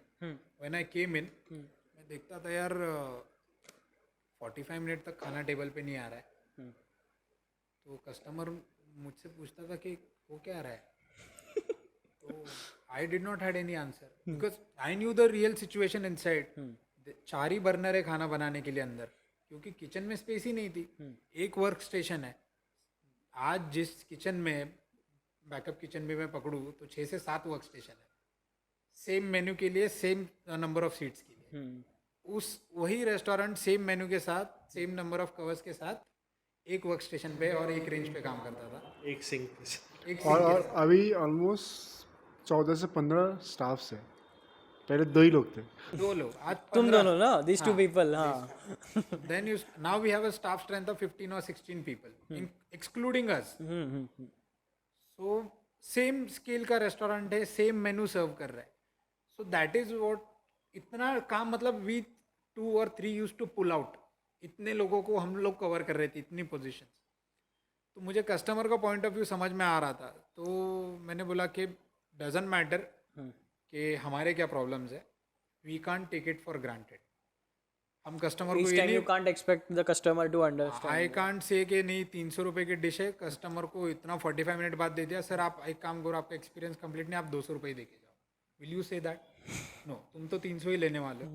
When I came in, मैं देखता था यार 45 minute तक खाना table पे नहीं आ रहा है, तो कस्टमर मुझसे पूछता था कि वो क्या आ रहा है, तो I did not had any answer because I knew the real situation inside. 4 he burner है खाना बनाने के लिए अंदर, क्योंकि किचन में स्पेस ही नहीं थी। एक वर्क स्टेशन है। आज जिस किचन में बैकअप किचन में मैं पकड़ूँ तो 6 से 7 वर्क स्टेशन है, सेम मेन्यू के लिए, सेम नंबर ऑफ सीट्स के लिए। उस वही रेस्टोरेंट सेम मेन्यू के साथ, सेम नंबर ऑफ कवर्स के साथ, एक वर्क स्टेशन पे और एक रेंज पे काम करता था, एक सिंक और अभी ऑलमोस्ट 14 से 15 स्टाफ है, पहले 2 ही लोग थे। 2 लोग, आज तुम दोनों ना, these 2 people, हाँ। Then now we have a staff strength of 15 or 16 people, excluding us. So same scale का रेस्टोरेंट है, सेम मेनू सर्व कर रहा है। So that is what, इतना काम मतलब we 2 or 3 used to pull out, इतने लोगों को हम लोग कवर कर रहे थे, इतनी पोजीशंस। तो मुझे कस्टमर का पॉइंट ऑफ व्यू समझ में आ रहा था, तो मैंने बोला कि डजंट मैटर कि हमारे क्या प्रॉब्लम्स है, we can't take it for granted. हम कस्टमर को ये नहीं, you can't expect the customer to understand. I can't say कि नहीं 300 रुपये की डिश है, कस्टमर को इतना 45 मिनट बाद दे दिया, सर आप एक काम करो, आपका एक्सपीरियंस कंप्लीट नहीं, आप 200 रुपये दे के जाओ। Will you say that? No, तुम तो 300 ही लेने वाले हो।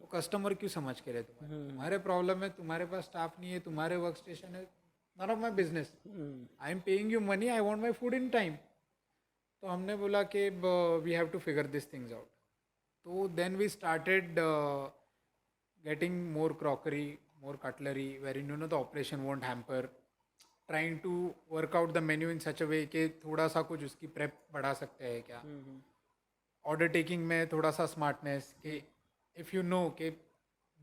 तो कस्टमर क्यों समझ के रहे तुम्हारे प्रॉब्लम है, तुम्हारे पास स्टाफ नहीं है, तुम्हारे वर्क स्टेशन है, none of my business. I am paying you money, I want my food in time. तो हमने बोला कि we have to figure this things out. तो then we started getting more crockery, more cutlery, wherein the operation won't hamper, trying to work out the menu in such a way कि थोड़ा सा कुछ उसकी prep बढ़ा सकते हैं क्या। ऑर्डर टेकिंग में थोड़ा सा स्मार्टनेस कि इफ़ यू नो कि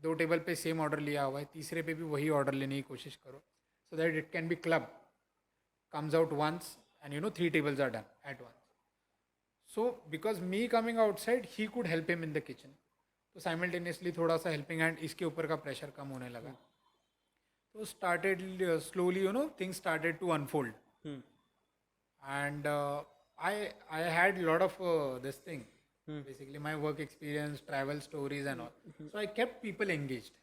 2 टेबल पे सेम ऑर्डर लिया हुआ है, तीसरे पे भी वही ऑर्डर लेने की कोशिश करो, so that it can be club comes out once and 3 tables are done at once. So because me coming outside, he could help him in the kitchen. तो simultaneously थोड़ा सा helping hand इसके ऊपर का pressure कम होने लगा. तो started slowly things started to unfold. And I had a lot of this thing, basically my work experience, travel stories and all. So I kept people engaged.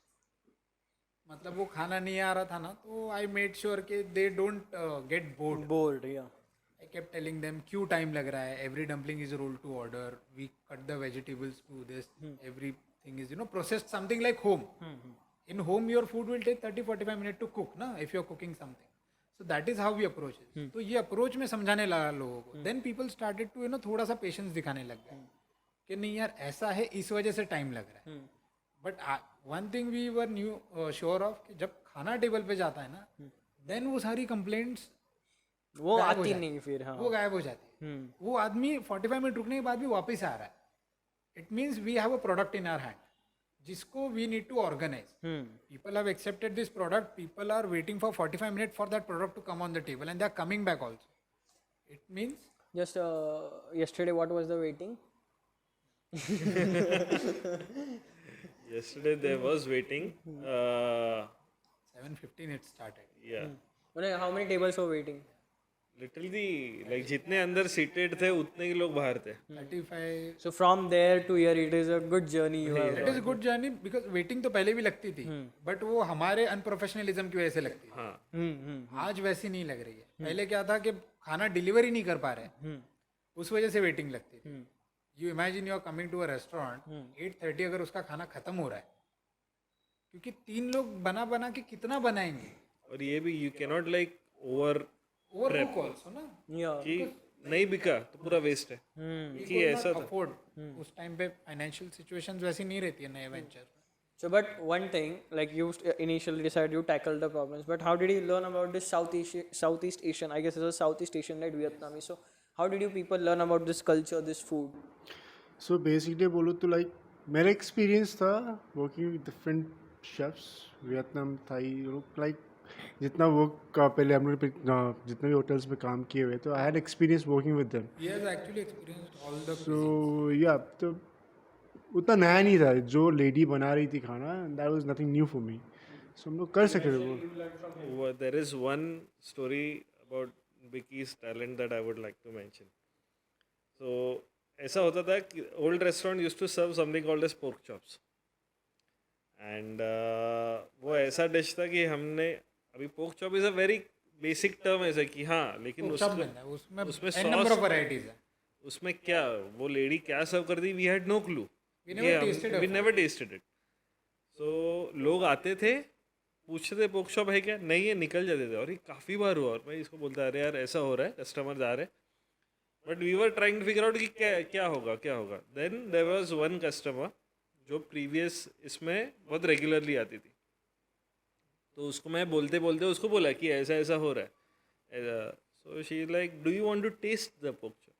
मतलब वो खाना नहीं आ रहा था ना, तो आई मेड श्योर कि they don't get bored. Bold, yeah. I kept telling them क्यों टाइम लग रहा है, every dumpling is rolled to order, we cut the vegetables to this, everything is processed something like home. In home your food will take 30-45 minutes to cook ना, if you're cooking something. So that is how we approach it. तो ये approach में समझाने लगा लोगों को. Then people started to थोड़ा सा patience दिखाने लग गए कि नहीं यार ऐसा है, इस वजह से टाइम लग रहा है. But one thing we were new sure of कि जब खाना टेबल पे जाता है ना, देन वो सारी कंप्लेंट्स वो आती नहीं फिर. हाँ, वो गायब हो जाती है. वो आदमी 45 मिनट रुकने के बाद भी वापस आ रहा है. It means we have a product in our hand जिसको we need to organize. People have accepted this product, people are waiting for 45 minute for that product to come on the table and they are coming back also. It means just yesterday what was the waiting? Yesterday there was waiting. 7:15 it started. Yeah. How many tables were waiting? Literally, like जितने अंदर seated थे उतने ही लोग बाहर थे. 35. So from there to here it is a good journey you have. It is good journey because waiting तो पहले भी लगती थी, बट वो हमारे अनप्रोफेशनलिज्म की वजह से लगती है. हाँ. आज वैसी नहीं लग रही है. पहले क्या था कि खाना डिलीवर ही नहीं कर पा रहे, उस वजह से वेटिंग लगती थी. You imagine you are coming to a restaurant, 8:30 अगर उसका खाना खत्म हो रहा है, क्योंकि 3 लोग बना बना के कितना बनाएंगे. और ये भी you cannot like over cook also ना, Yeah. कि नहीं बिका तो पूरा वेस्ट है. कि ऐसा था. अफोर्ड. उस टाइम पे फाइनेंशियल सिचुएशंस वैसी नहीं रहती है नए venture. So, but one thing, like you initially decided you tackled the problems, but how did you learn about this Southeast Asian? I guess it's a Southeast Asian, right? Vietnamese. So, how did you people learn about this culture, this food? So basically बोलो तो like मेरा experience था working with different chefs, Vietnam, Thai, like जितना work का पहले हम लोग जितने भी होटल्स पे काम किए हुए, तो I had experience working with them. He has actually experienced all the. So या तो उतना नया नहीं था. जो लेडी बना रही थी खाना, that was nothing new for me. So हम लोग कर सकते थे वो. There is one story about Biki's talent that I would like to mention. So ऐसा होता था कि old restaurant used to serve something called as pork chops. And वो ऐसा डिश था कि हमने अभी pork chop is a very basic term ऐसा कि हाँ, लेकिन उसमें नंबर ऑफ वैरायटीज है. उसमें क्या वो लेडी क्या सर्व कर दी, we had no clue. We never tasted it. So लोग आते थे, पूछते थे पोक शॉप है क्या, नहीं है, निकल जाते थे. और ये काफ़ी बार हुआ. और मैं इसको बोलता अरे यार ऐसा हो रहा है, कस्टमर आ रहे. But we were trying to figure out कि क्या होगा. Then there was one customer जो प्रीवियस इसमें बहुत रेगुलरली आती थी. तो उसको मैं बोलते बोलते उसको बोला कि ऐसा ऐसा हो रहा है. So she like do you want to taste the pork chop.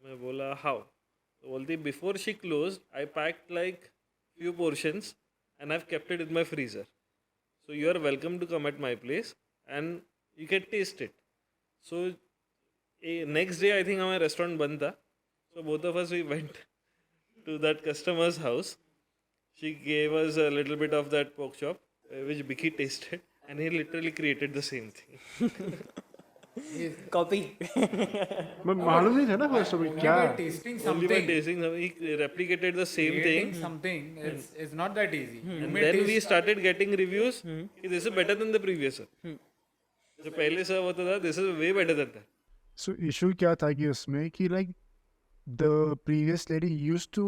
मैं बोला हाउ. तो बोलती before she close I packed like few portions and I have kept it in my freezer. So you are welcome to come at my place and you can taste it. So next day I think हमारा restaurant बंद था. So both of us we went to that customer's house. She gave us a little bit of that pork chop, which Biki tasted, and he literally created the same thing. Copy. मैं मालूम नहीं था ना first में क्या. Testing Only by something, tasting, he replicated the same thing, something is not that easy. and then we started getting reviews. कि this is better than the previous one. जो पहले सर्व होता था, this is way better than that. So issue क्या था कि उसमें कि like the previous lady used to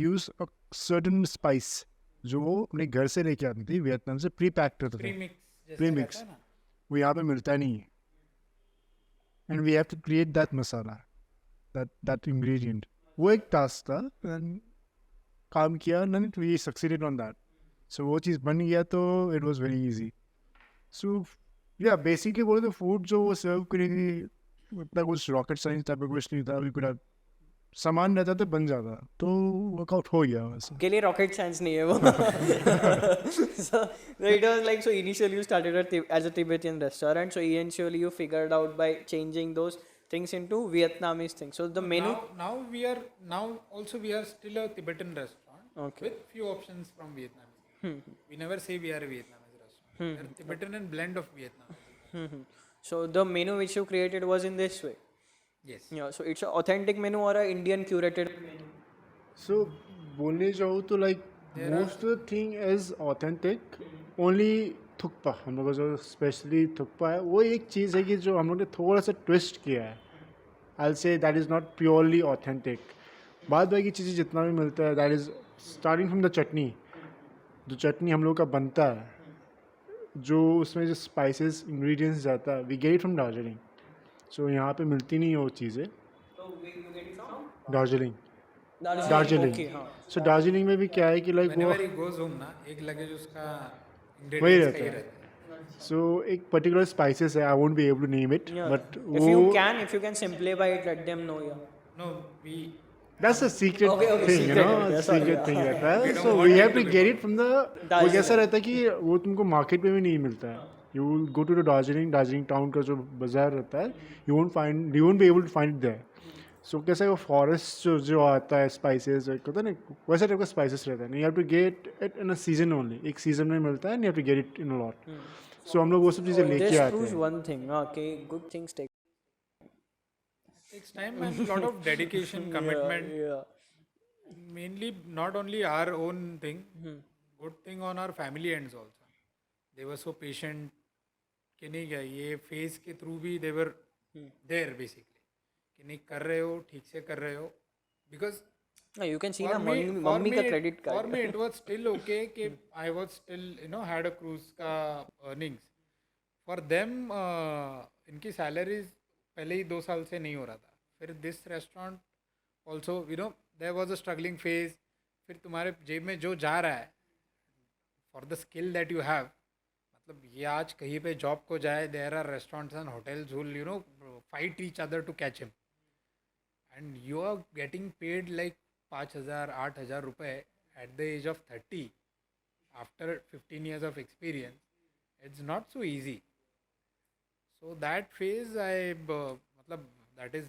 use a certain spice जो वो अपने घर से लेके आती थी, वियतनाम से प्री पैक करते थे. Premix Premix. वो यहाँ पे मिलता नहीं है. And we have to create that masala, that ingredient. वो एक टास्क था, and काम किया, and we succeeded on that. So वो चीज़ बन गया तो it was very easy. So yeah, basically बोले तो food जो वो सर्व करेगी उतना कुछ rocket science टाइप का कुछ नहीं था. We could have सामान रहता तो बन जाता, तो वर्कआउट हो गया वैसे. के लिए रॉकेट साइंस नहीं है वो. So it was like, so initially you started as a Tibetan restaurant, so eventually you figured out by changing those things into Vietnamese things. So the menu. Now also we are still a Tibetan restaurant Okay. with few options from Vietnam. We never say we are a Vietnamese restaurant. We are Tibetan and blend of Vietnam. So the menu which you created was in this way. Yes. Yeah. So it's an authentic menu or a Indian curated menu. So बोलने जाओ तो like most of the thing is authentic. Only thukpa, हम लोग का जो specially thukpa है वो एक चीज़ है कि जो हम लोग ने थोड़ा सा ट्विस्ट किया है. I'll say that is not purely authentic. बाद बाकी चीज़ें जितना भी मिलता है that is starting from the chutney. जो चटनी हम लोग का बनता है, जो उसमें जो स्पाइसेस इंग्रेडिएंट्स जाता है, वी गेट फ्रॉम दार्जिलिंग. सो यहाँ पे मिलती नहीं है वो चीज़ें. दार्जिलिंग. Okay, हाँ. सो दार्जिलिंग में भी क्या है कि लाइक वो Whenever he goes home ना, एक लगेज उसका वही ingredients का ही रहता है. रहता है. सो एक पर्टिकुलर स्पाइसेस है, I won't be able to name it, Yeah. But If you can simplify it, let them know. Yeah. No, we that's a secret Okay, thing, you secret no, है, sorry, secret thing रहता है. We don't so want we it have to to be get it from the, वो Darjeeling. कैसा रहता है कि वो तुमको मार्केट में भी नहीं मिलता है. You will go to the Darjeeling town का जो बाजार रहता है, you won't be able to find there. So कैसा है वो फॉरेस्ट जो आता है स्पाइसेस होता है ना, वैसा टाइप का स्पाइसेस रहता है. You have to get it in a season only. एक सीजन में मिलता है, you have to get it in a lot. So हम लोग वो सब चीज़ें लेके This आते proves हैं. one thing. Okay, good things take. takes time and a lot of dedication, commitment. Yeah. Mainly not only our own thing, good thing on our family ends also. They were so patient कि नहीं क्या ये phase के through भी they were there basically कि नहीं कर रहे हो, ठीक से कर रहे हो. Because No, you can see for ना me, मम्मी का credit for card. me it was still okay कि I was still had a cruise का earnings. For them इनकी salaries पहले ही 2 साल से नहीं हो रहा था. फिर this restaurant also there was a struggling phase. फिर तुम्हारे जेब में जो जा रहा है for the skill that you have, मतलब ये आज कहीं पे जॉब को जाए, there are restaurants and hotels who will fight each other to catch him, and you are getting paid like 5,000 8,000 रुपए at the age of 30 after 15 years of experience. It's not so easy. So that phase मतलब that is,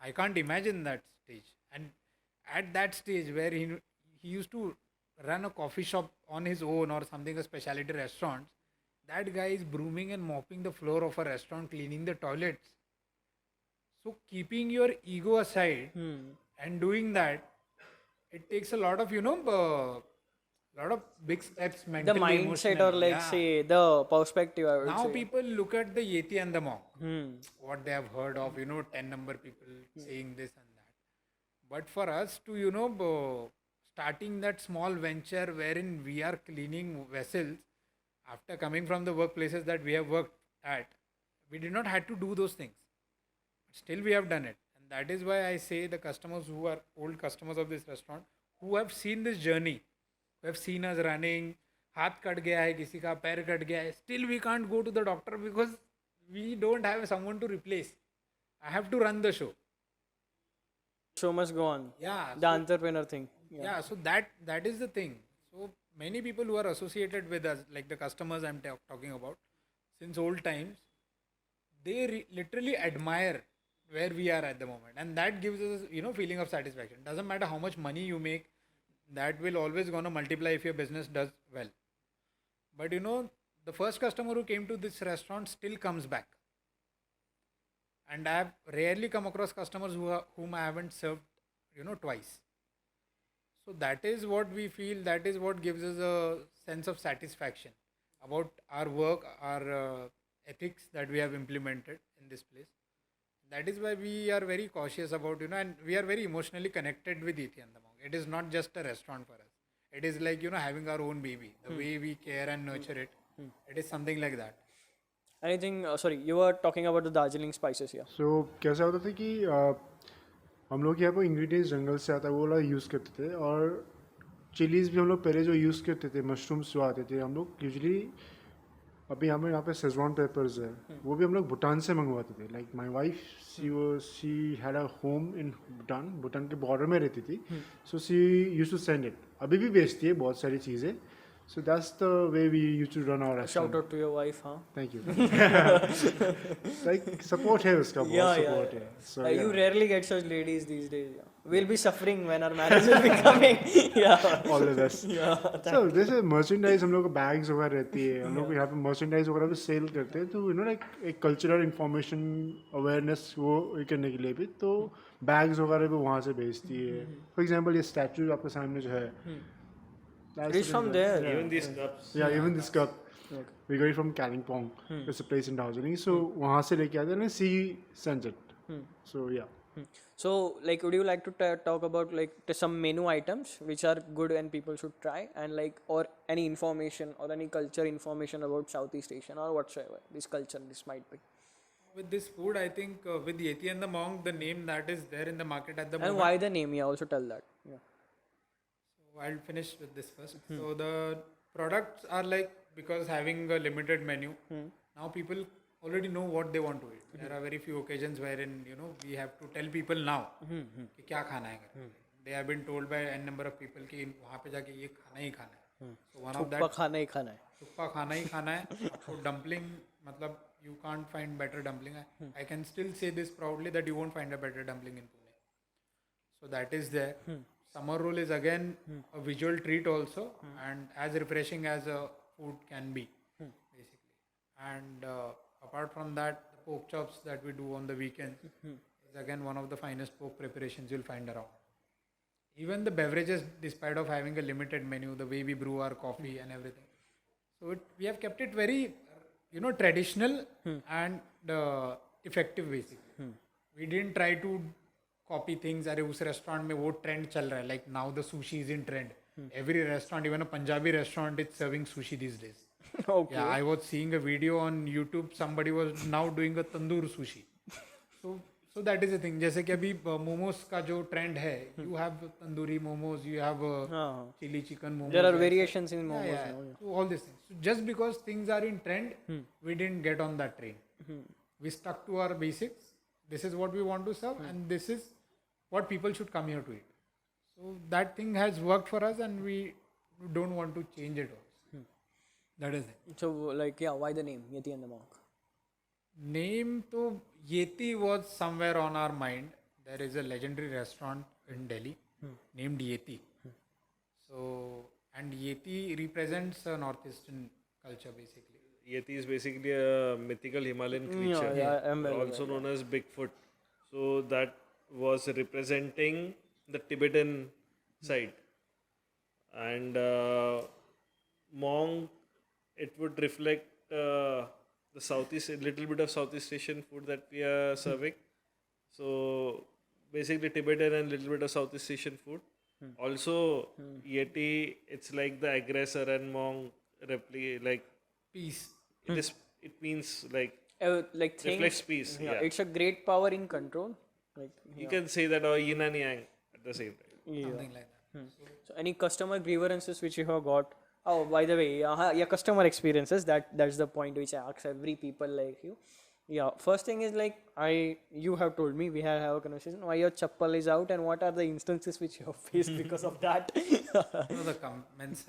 I can't imagine that stage. And at that stage where he used to run a coffee shop on his own or something, a specialty restaurant, that guy is brooming and mopping the floor of a restaurant, cleaning the toilets. So keeping your ego aside and doing that, it takes a lot of lot of big steps The mentally, mindset or emotionally. like say the perspective, I would Now say. people look at the Yeti and the monk, what they have heard of, 10 number people saying this and that. But for us to, starting that small venture wherein we are cleaning vessels after coming from the workplaces that we have worked at, we did not had to do those things. But still we have done it. And that is why I say the customers who are old customers of this restaurant, who have seen this journey, who have seen us running, हाथ cut गया है किसी का, पैर cut गया है, still we can't go to the doctor because we don't have someone to replace. I have to run the show. Show must go on. Yeah. The entrepreneur thing. Yeah, so that is the thing. So many people who are associated with us, like the customers I'm talking about, since old times, they literally admire where we are at the moment, and that gives us feeling of satisfaction. Doesn't matter how much money you make, that will always gonna multiply if your business does well. But the first customer who came to this restaurant still comes back, and I have rarely come across customers whom I haven't served twice. So that is what we feel, that is what gives us a sense of satisfaction about our work, our ethics that we have implemented in this place. That is why we are very cautious about, and we are very emotionally connected with Yeti and the Monk. It is not just a restaurant for us. It is like, having our own baby. The way we care and nurture it, it is something like that. Anything, sorry, you were talking about the Darjeeling spices here. So कैसा होता था कि हम लोग यहाँ पर ingredients जंगल से आता है वो वाला यूज़ करते थे. और चिलीज़ भी हम लोग पहले जो यूज़ करते थे, मशरूम्स जो आते थे, हम लोग यूजली अभी हमें यहाँ पे शेजवान पेपर्स है, वो भी हम लोग भूटान से मंगवाते थे. Like my wife she had a home in Bhutan, Bhutan के बॉर्डर में रहती थी, so she use to send it. अभी भी बेचती है बहुत सारी चीज़ें. So that's the way we use to run our Shout out to your wife, huh? Thank you. Like support है उसका, बहुत Yeah, सपोर्ट है. So You rarely get such ladies these days. Yeah. We'll be suffering when our marriage will be coming. Yeah. All the best. So जैसे merchandise हम लोग को bags वगैरह रहती है, हम लोग यहाँ पे मर्चेंडाइज वगैरह भी सेल करते हैं, तो यू नो लाइक एक कल्चरल इंफॉर्मेशन अवेयरनेस वो ये करने के लिए भी तो बैग्स वगैरह भी वहाँ से भेजती है. फॉर एग्जांपल ये स्टैचू आपके सामने जो है, It's from there. Even these cups. या even this cup we got it from Kalimpong, it's a place in Darjeeling. So वहाँ से लेके आते हैं, सी सेंड इट. सो या So, like, would you like to talk about like some menu items which are good and people should try, and like, or any information or any culture information about Southeast Asian or whatsoever this culture this might be, With this food, I think with Yeti and the Monk, the name that is there in the market at the and moment. why the name? Yeah, also tell that. Yeah. So I'll finish with this first. So the products are like, because having a limited menu, now people already know what they want to eat. There are very few occasions wherein we have to tell people now कि क्या खाना है करके. They have been told by n number of people कि वहाँ पे जाके ये खाना ही खाना है. So one of that खाना ही खाना है. सुप्पा खाना ही खाना है. आपको dumpling, मतलब you can't find better dumpling. I can still say this proudly that you won't find a better dumpling in Pune. So that is there. Summer roll is again a visual treat also, and as refreshing as a food can be, basically. And apart from that, the pork chops that we do on the weekends is again one of the finest pork preparations you'll find around. Even the beverages, despite of having a limited menu, the way we brew our coffee and everything, so we have kept it very traditional and effective, basically. We didn't try to copy things. अरे उस restaurant में वो trend चल रहा है, like now the sushi is in trend. Every restaurant, even a Punjabi restaurant, is serving sushi these days. Okay. Yeah, I was seeing a video on YouTube. Somebody was now doing a tandoor sushi. So that is the thing. जैसे कि अभी momos का जो trend है, you have tandoori momos, you have chili chicken momos. There are variations in momos Yeah. now. Yeah. So all these things. So just because things are in trend, we didn't get on that train. We stuck to our basics. This is what we want to serve, and this is what people should come here to eat. So that thing has worked for us, and we don't want to change it also. That is it. So like, yeah, why the name Yeti and the Monk? Name to Yeti was somewhere on our mind. There is a legendary restaurant in Delhi named Yeti. So, and Yeti represents northeastern culture, basically. Yeti is basically a mythical Himalayan creature, yeah, I'm well also known as Bigfoot. So that was representing the Tibetan side, and Monk, it would reflect the Southeast, a little bit of Southeast Asian food that we are serving. So basically Tibetan and little bit of Southeast Asian food. Also Yeti, it's like the aggressor, and Monk like Peace. it means like Like things, reflects peace. yeah, Yeah, it's a great power in control. Like, you can say that, or yin and yang at the same time. yeah. Something like that. So any customer grievances which you have got? Oh, by the way, yeah, customer experiences. That's the point which I ask every people like you. Yeah, first thing is like you have told me, we have a conversation why your chappal is out, and what are the instances which you have faced because of that. No, the comments.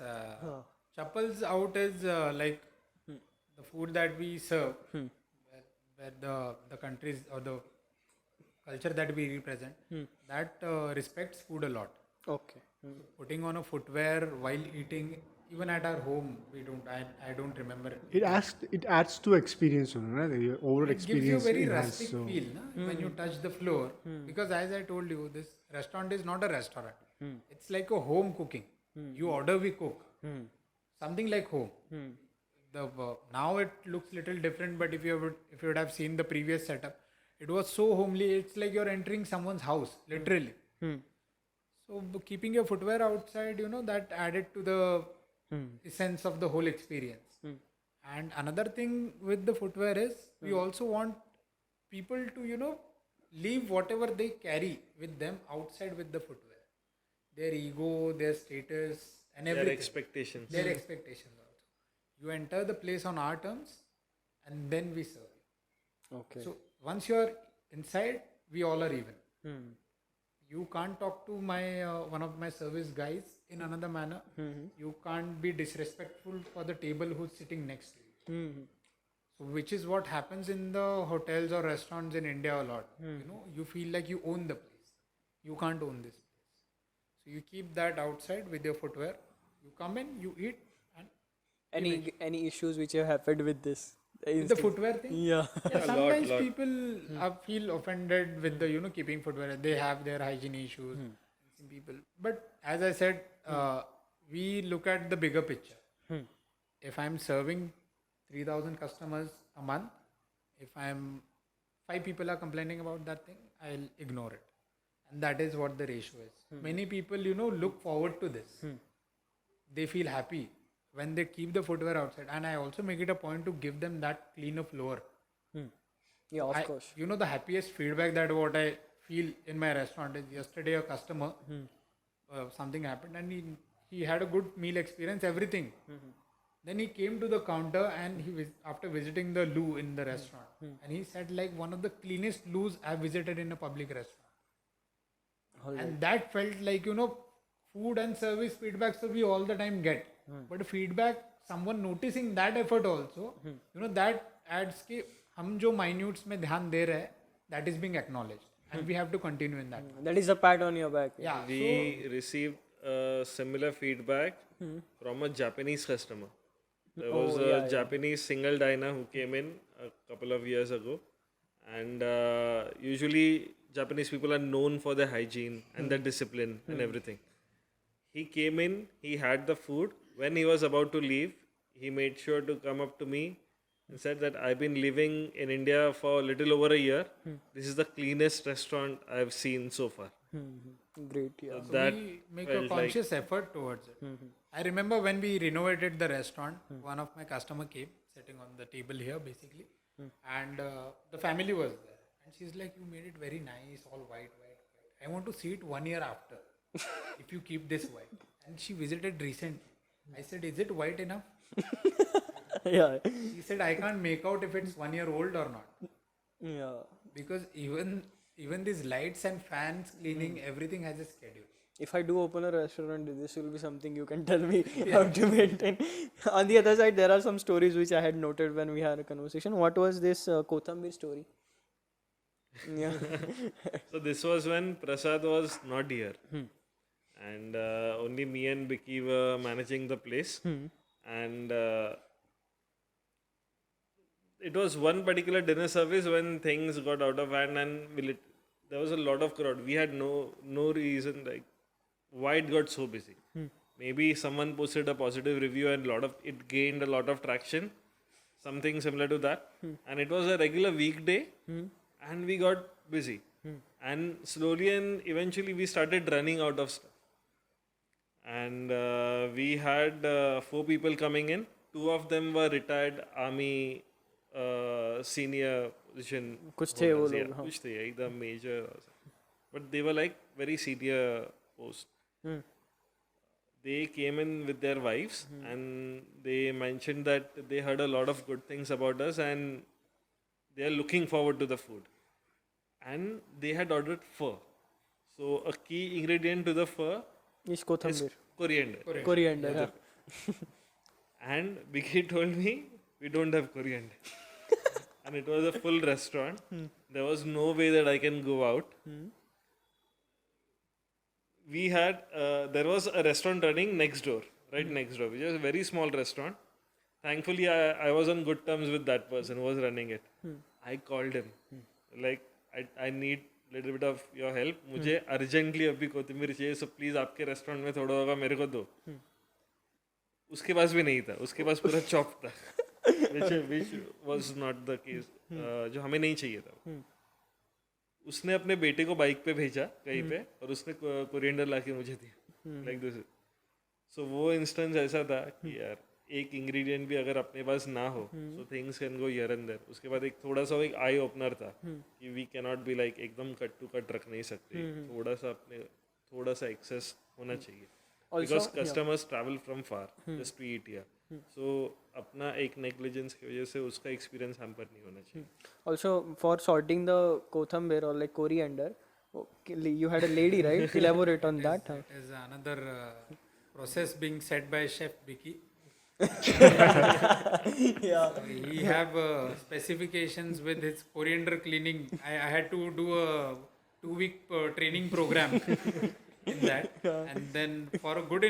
Chappals out is like the food that we serve, where the countries or the culture that we represent, that respects food a lot. Okay. Putting on a footwear while eating, even at our home, we don't. I don't remember. it adds to experience, right? The overall It gives you a experience very it has, rustic so feel when you touch the floor. Because as I told you, this restaurant is not a restaurant. It's like a home cooking. You order, we cook. Something like home. Now it looks little different, but if you would have seen the previous setup, it was so homely. It's like you're entering someone's house, literally. So keeping your footwear outside, that added to the essence of the whole experience. And another thing with the footwear is we also want people to, leave whatever they carry with them outside with the footwear. Their ego, their status, and everything. Their expectations. Their expectations also. You enter the place on our terms, and then we serve you. Okay. So once you're inside, we all are even. Hmm. You can't talk to my one of my service guys in another manner. You can't be disrespectful for the table who's sitting next to you. Hmm. So which is what happens in the hotels or restaurants in India a lot. You know, you feel like you own the place. You can't own this place. So you keep that outside with your footwear. You come in, you eat, and Any issues which have happened with this? with the footwear thing. Yeah. Yeah, sometimes people feel offended with the keeping footwear. They have their hygiene issues. Some people, but as I said, we look at the bigger picture. If I'm serving 3,000 customers a month, if I'm 5 people are complaining about that thing, I'll ignore it, and that is what the ratio is. Many people look forward to this. They feel happy when they keep the footwear outside, and I also make it a point to give them that cleaner floor. Yeah, of course. The happiest feedback that what I feel in my restaurant is yesterday a customer, something happened and he had a good meal experience, everything. Then he came to the counter and after visiting the loo in the restaurant, and he said like one of the cleanest loos I've visited in a public restaurant. And that felt like food and service feedback so we all the time get, but feedback, someone noticing that effort also, that adds कि हम जो minutes में ध्यान दे रहे हैं, that is being acknowledged, and we have to continue in that. That is a pat on your back. Yeah. We received similar feedback from a Japanese customer. There was a Japanese single diner who came in a couple of years ago, and usually Japanese people are known for their hygiene and their discipline and everything. He came in, he had the food. When he was about to leave, he made sure to come up to me and said that I've been living in India for a little over a year. This is the cleanest restaurant I've seen so far. Great, yeah. So That we make a felt conscious effort towards it. I remember when we renovated the restaurant, one of my customer came, sitting on the table here basically, and the family was there. And she's like, you made it very nice, all white. I want to see it 1 year after, if you keep this white. And she visited recently. I said, is it white enough? Yeah. She said, I can't make out if it's 1 year old or not. Yeah. Because even these lights and fans, cleaning, everything has a schedule. If I do open a restaurant, this will be something you can tell me how to maintain. On the other side, there are some stories which I had noted when we had a conversation. What was this Kothambir story? Yeah. So this was when Prasad was not here, and only me and Biki were managing the place, and it was one particular dinner service when things got out of hand and there was a lot of crowd. We had no reason like why it got so busy. Maybe someone posted a positive review and it gained a lot of traction, something similar to that, and it was a regular weekday. And we got busy. And slowly and eventually we started running out of stuff. And we had 4 people coming in. 2 of them were retired army senior position. कुछ थे वो holders, लोग, yeah, हाँ. कुछ थे, either major or something. But they were like very senior post. They came in with their wives and they mentioned that they heard a lot of good things about us and they are looking forward to the food. And they had ordered pho. So a key ingredient to the pho Is is Kothambir. coriander. Coriander. Yeah. And Biki told me, we don't have coriander. And it was a full restaurant. There was no way that I can go out. We had, there was a restaurant running next door, right next door, which was a very small restaurant. Thankfully, I was on good terms with that person who was running it. I called him. Like, I need little bit of your help. मुझे urgently अभी कोथिंबीर चाहिए, so please आपके restaurant में थोड़ा होगा मेरे को दो. उसके पास भी नहीं था, उसके पास पूरा चॉप था, which was not the case, जो हमें नहीं चाहिए था. उसने अपने बेटे को बाइक पे भेजा कहीं पे और उसने कोरिएंडर लाके मुझे दिया, like this. So वो इंस्टेंस ऐसा था कि यार एक इंग्रेडिएंट भी अगर अपने पास ना हो, so things can go here and there. उसके बाद एक थोड़ा सा एक आई ओपनर था कि we cannot be like एकदम कट टू कट रख नहीं सकते, थोड़ा सा एक्सेस होना चाहिए. Because customers travel from far just to eat here. सो अपना एक नेग्लिजेंस की वजह से उसका एक्सपीरियंस हैम्पर नहीं होना चाहिए. Also, for sorting the Kothambir or like coriander, okay, you had a lady, right? Elaborate on that. Huh? That is another process being set by Chef Biki. Yeah. He have specifications with his coriander cleaning. I had to do a 2-week training program in that, and then for a good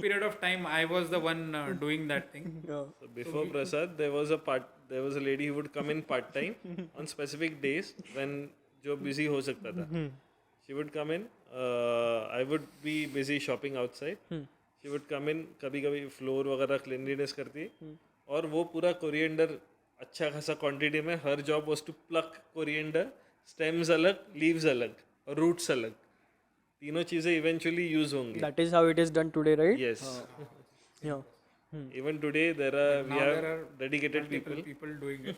period of time, I was the one doing that thing. Yeah. So before Prasad, there was a lady who would come in part time on specific days when जो busy हो सकता था. She would come in. I would be busy shopping outside. She would come in. कभी floor वगैरह cleanliness करती. और वो पूरा कोरिएंडर अच्छा खासा क्वांटिटी में. हर job was to pluck coriander, stems अलग, लीव्स अलग और रूट्स अलग. तीनों चीजें इवेंचुअली यूज होंगी. That is how it is done today, right? Yes. Yeah. Even today we Now have there are dedicated multiple people doing it.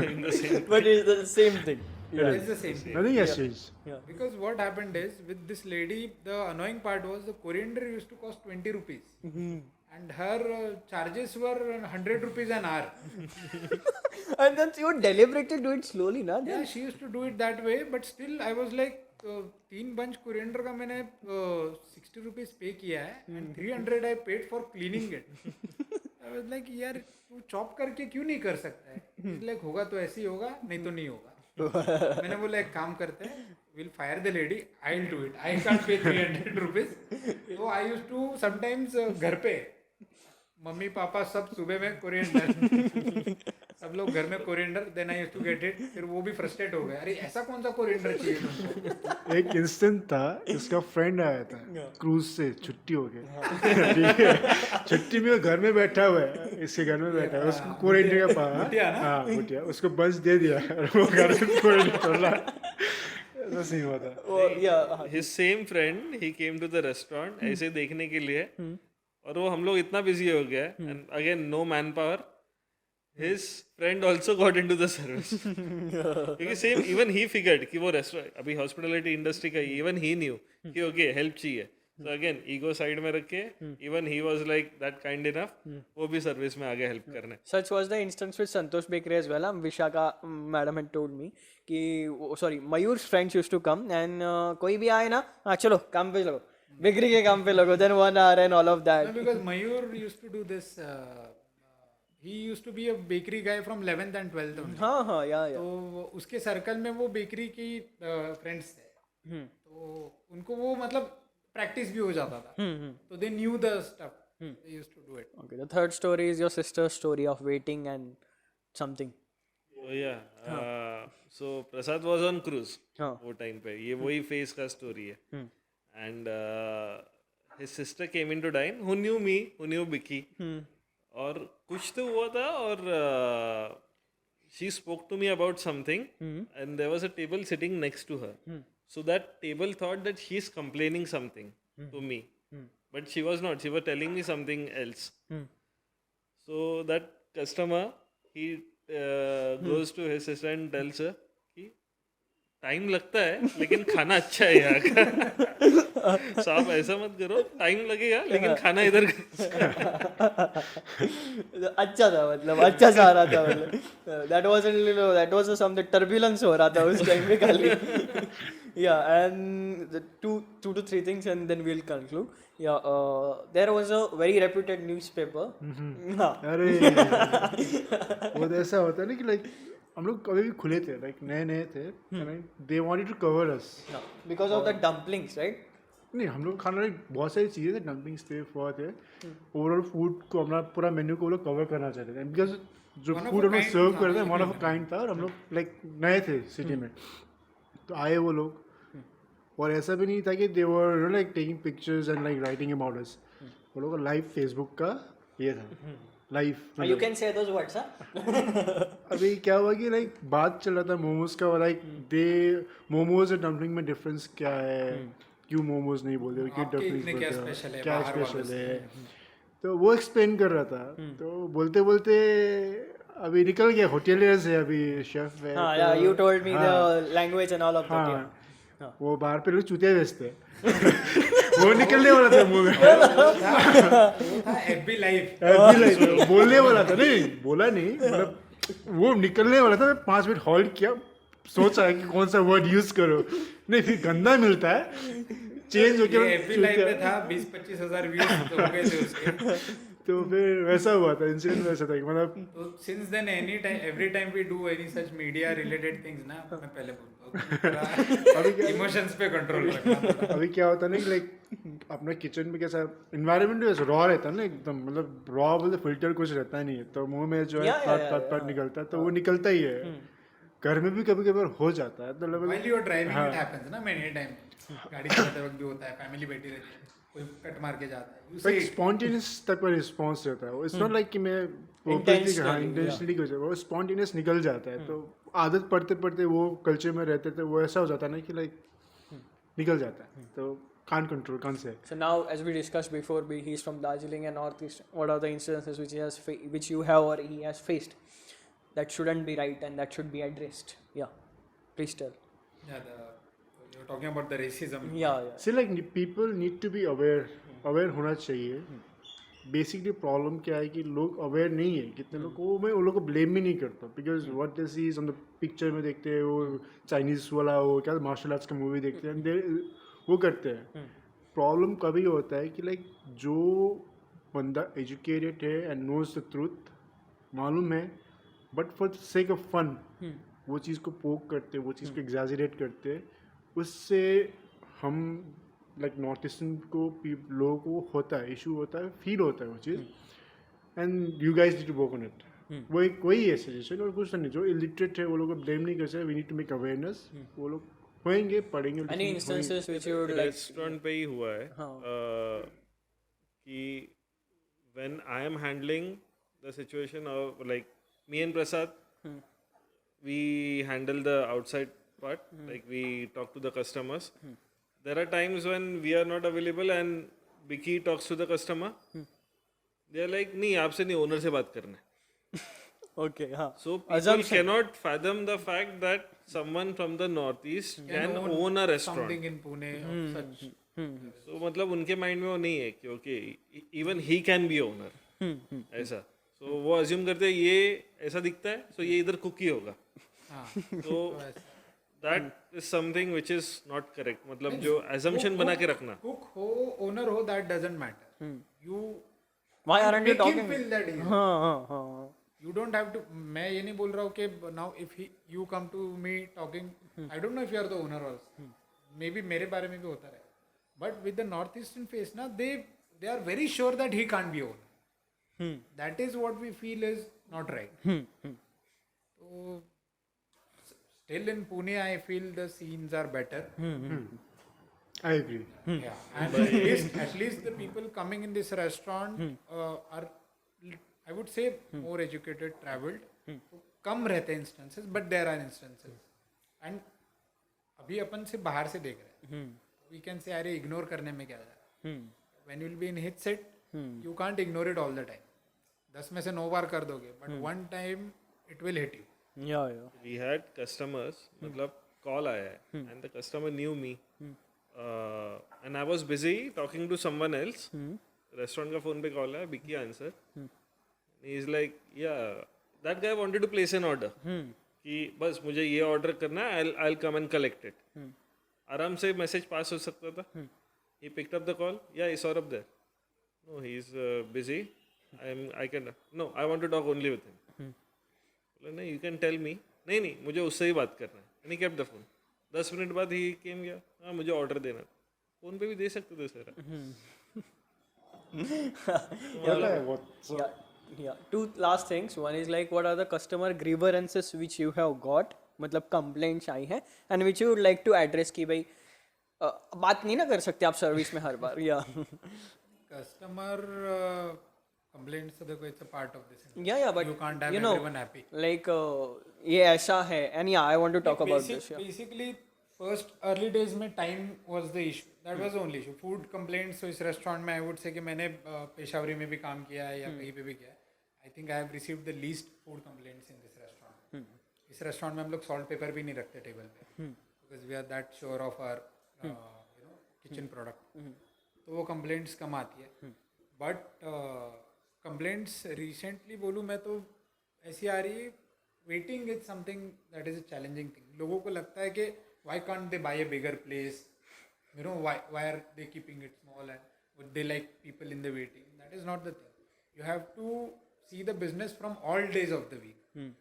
in the same. But it's the same thing. It's the same thing. Nothing has changed. Because what happened is with this lady, the annoying part was the coriander used to cost 20 rupees, and her charges were 100 rupees an hour. And then you deliberately do it slowly, na? Yeah, she used to do it that way, but still I was like, 3 bunch coriander का मैंने 60 rupees पे किया है, and 300 I paid for cleaning it. I was like, यार तू chop करके क्यों नहीं कर सकता है? He's like, होगा तो ऐसे ही होगा, नहीं तो नहीं होगा. मैंने बोला एक काम करते हैं, we'll fire the lady, I'll do it. I can't pay 300 rupees. So I used to sometimes घर पे मम्मी पापा सब सुबह में कोरिएंडर, सब लोग घर में coriander, then I used to get it. फिर वो भी फ्रस्ट्रेट हो गए, अरे ऐसा कौन सा कोरिएंडर चाहिए तुमको. एक इंस्टेंट था, इसका फ्रेंड आया था क्रूज से, छुट्टी हो गई. ठीक है, छुट्टी में वो घर में बैठा हुआ है, इसके घर में बैठा है, उसको कोरिएंडर का पास, हाँ बुटिया, उसको बंच दे दिया और वो घर में कोरिएंडर चल रहा है. ऐसा सीन हुआ था. Oh, yeah. His same friend, he came to the restaurant ऐसे देखने के लिए. और वो हम लोग इतना बिजी हो गया, and again no man power. His friend also got into the service. क्योंकि सेम इवन ही फिगर्ड कि वो रेस्टोरेंट अभी हॉस्पिटलिटी इंडस्ट्री का, इवन ही न्यू कि ओके हेल्प चाहिए. सो अगेन ईगो साइड में रख के even he was like that kind enough, वो भी सर्विस में आगे हेल्प करने. Such was the instance with Santosh Bakery as well. Vishaka madam had told me कि sorry, Mayur's friends used to come and कोई भी आए ना, हाँ चलो काम पे लगो, बेकरी के काम पे लगो, then 1 hour and all of that. No, because Mayur used to do this. He used to be a bakery guy from 11th and 12th only. हाँ yeah. तो उसके सर्कल में वो बेकरी की फ्रेंड्स थे, तो उनको वो मतलब प्रैक्टिस भी हो जाता था, तो they knew the stuff, they used to do it. Okay, the third story is your sister's story of waiting and something. Oh yeah. So Prasad was on cruise वो टाइम पे. ये वही फेस का स्टोरी है. And his sister came in to dine, who knew me, who knew Biki. और कुछ तो हुआ था, और she spoke to me about something, and there was a table sitting next to her. So that table thought that she's complaining something to me, but she was not. She was telling me something else. So that customer, he goes to his sister and tells her कि time लगता है लेकिन खाना अच्छा है यहाँ का. so आप ऐसा मत करो, टाइम लगेगा लेकिन खाना इधर अच्छा था, मतलब अच्छा सा आ रहा था, मतलब that was some turbulence हो रहा था उस टाइम पे खाली. Yeah, and the two to three things and then we'll conclude. Yeah, there was a very reputed newspaper. हाँ. अरे वो तो ऐसा होता है ना कि लाइक हम लोग कभी भी खुले थे, लाइक नए थे, they wanted to cover us Because of the dumplings, right? नहीं, हम लोग खाना बहुत सारी चीज़ें थे, डंपलिंग्स थे, फॉर थे, ओवरऑल फूड को अपना पूरा मेन्यू को वो लोग कवर करना चाहते थे, बिकॉज जो फूड हम लोग सर्व कर रहे थे वन ऑफ अ काइंड था, और हम लोग लाइक नए थे सिटी में. तो आए वो लोग, और ऐसा भी नहीं था कि they were like taking pictures and like writing about us. वो लोग का लाइव फेसबुक का ये था, live. You can say those words, huh? अभी क्या हुआ कि लाइक बात चल रहा था मोमोज का, लाइक दे मोमोज और डम्पलिंग में डिफरेंस क्या है, क्यों मोमोज नहीं बोलते, क्यों डम्पलिंग क्या स्पेशल है, क्या स्पेशल है. तो वो एक्सप्लेन कर रहा था, तो बोलते बोलते अभी निकल गया, होटेलियर्स है, अभी शेफ है. हाँ, yeah, you told me the language and all of that. हाँ, वो बाहर पे लोग चूतिया बेचते हैं वो निकलने वाला था मुंह में वो था एफबी लाइव ऐसे ही like बोलने वाला था नहीं बोला नहीं मतलब वो निकलने वाला था मैं 5 मिनट होल्ड किया सोचा कि कौन सा वर्ड यूज करो नहीं फिर गंदा मिलता है चेंज होके एफबी लाइव में था 20-25 हजार व्यूज हो गए थे उसके तो फिर वैसा हुआ था इंसिडेंट वैसा था कि मतलब तो since then any time every time we do any such media related things ना मैं पहले बोलता हूँ इमोशंस पे कंट्रोल रखना अभी क्या होता है ना कि लाइक अपना किचन में कैसा इन्वायरमेंट वैसा रॉ रहता है ना एकदम मतलब रॉ बोलते फिल्टर कुछ रहता नहीं है तो मुंह में जो है पट निकलता है तो वो निकलता ही है घर में भी कभी कभी हो जाता है तो while you are driving it happens ना मेनी टाइम गाड़ी चलाते वक्त भी होता है फैमिली बैठी रहती है कोई कट मार के जाता है you say like it. Spontaneous तक का रिस्पॉन्स रहता है इट्स नॉट लाइक कि मैं इंटेंशनली कुछ वो स्पॉन्टेनियस निकल जाता है तो आदत पढ़ते पढ़ते वो कल्चर में रहते थे वो ऐसा हो जाता है ना कि लाइक निकल जाता है तो can't control can't say So now, as we discussed before, he's from Darjeeling and Northeast. What are the incidences which he has which you have or he has faced that shouldn't be right and that should be addressed? Yeah, please tell. Yeah, you're talking about the racism. Yeah. see like people need to be aware होना चाहिए basically problem क्या है कि लोग aware नहीं है कितने लोग को मैं उन लोग को ब्लेम भी नहीं करता because what they see on the picture में देखते हैं वो चाइनीज वाला वो क्या मार्शल आर्ट्स का मूवी देखते हैं वो करते हैं प्रॉब्लम कभी होता है कि लाइक जो बंदा एजुकेटेड है एंड नोज द ट्रूथ मालूम है but for the sake of fun वो चीज़ को पोक करते वो चीज़ को एग्जैजरेट करते उससे हम लाइक नॉर्थ ईस्टर्न को लोगों को होता है इशू होता है फील होता है वो चीज़ and you guys need to work on it वो एक वही है सजेशन और कुछ नहीं जो इलिटरेट है वो लोग को ब्लेम नहीं कर सकते we need to make awareness वो लोग होएंगे पढ़ेंगे Any instances which you would like? Restaurant पे ही हुआ है कि when I am handling the situation of like me and Prasad we handle the outside part like we talk to the customers there are times when we are not available and Biki talks to the customer they are like नहीं आपसे नहीं owner से बात करना है Okay, हाँ. so people cannot fathom the fact that someone from the northeast can own a restaurant Something in Pune or such. so मतलब उनके माइंड में वो नहीं है कि okay even he can be owner ऐसा so वो अज्यूम करते हैं ये ऐसा दिखता है so ये इधर कुक ही होगा so that is something which is not correct मतलब जो assumption बना के रखना Cook हो owner हो that doesn't matter. You Why aren't you make him talking? feel that easy. हाँ. You don't have to. मैं ये नहीं बोल रहा हूँ कि now if you come to me talking, I don't know if you are the owner also. Maybe मेरे बारे में भी होता रहे. But with the northeastern face ना they are very sure that he can't be owner. That is what we feel is not right. So still in Pune I feel the scenes are better. I agree Yeah, and at least the people coming in this restaurant are, I would say, more educated, traveled. तो कम रहते हैं instances, but there are instances. And अभी अपन से बाहर से देख रहे हैं. We can say अरे ignore करने में क्या है. When you will be in hit set, you can't ignore it all the time. 10 में से 9 बार कर दोगे, but one time it will hit you. Yeah. we had customers मतलब call आया है and the customer knew me and I was busy talking to someone else restaurant का phone पे call आया Biki answer he is like yeah that guy wanted to place an order कि बस मुझे ये ऑर्डर करना है I'll come and collect it आराम से मैसेज पास हो सकता था he picked up the call yeah is Saurabh there no he is busy I want to talk only with him बोला नहीं you can tell me नहीं मुझे उससे ही बात करना है and he kept the phone 10 minute बाद ही केम गया हाँ मुझे ऑर्डर देना फोन पे भी दे सकते थे sir Yeah. Two last things. One is like, what are the customer grievances which you have got? मतलब complaints आई हैं and which you would like to address कि भाई बात नहीं ना कर सकते आप सर्विस में हर बार या Customer complaints, so देखो it's a part of this. yeah but You can't have you know everyone happy. like ये ऐसा है and yeah I want to talk about this. Yeah. Basically, first early days में time was the issue. That was the only issue. Food complaints, so इस restaurant में I would say कि मैंने पेशावरी में भी काम किया है या कहीं पे भी किया है. I think I have received the least food complaints in this restaurant. इस restaurant में हम लोग salt pepper भी नहीं रखते टेबल पे. because we are that sure of our kitchen product. तो वो complaints कम आती है. But complaints recently बोलूँ मैं तो ऐसी आ रही है. Waiting is something that is a challenging thing. लोगों को लगता है कि why can't they buy a bigger place? Why are they keeping it small and would they like people in the waiting? That is not the thing. You have to see the business from all days of the week.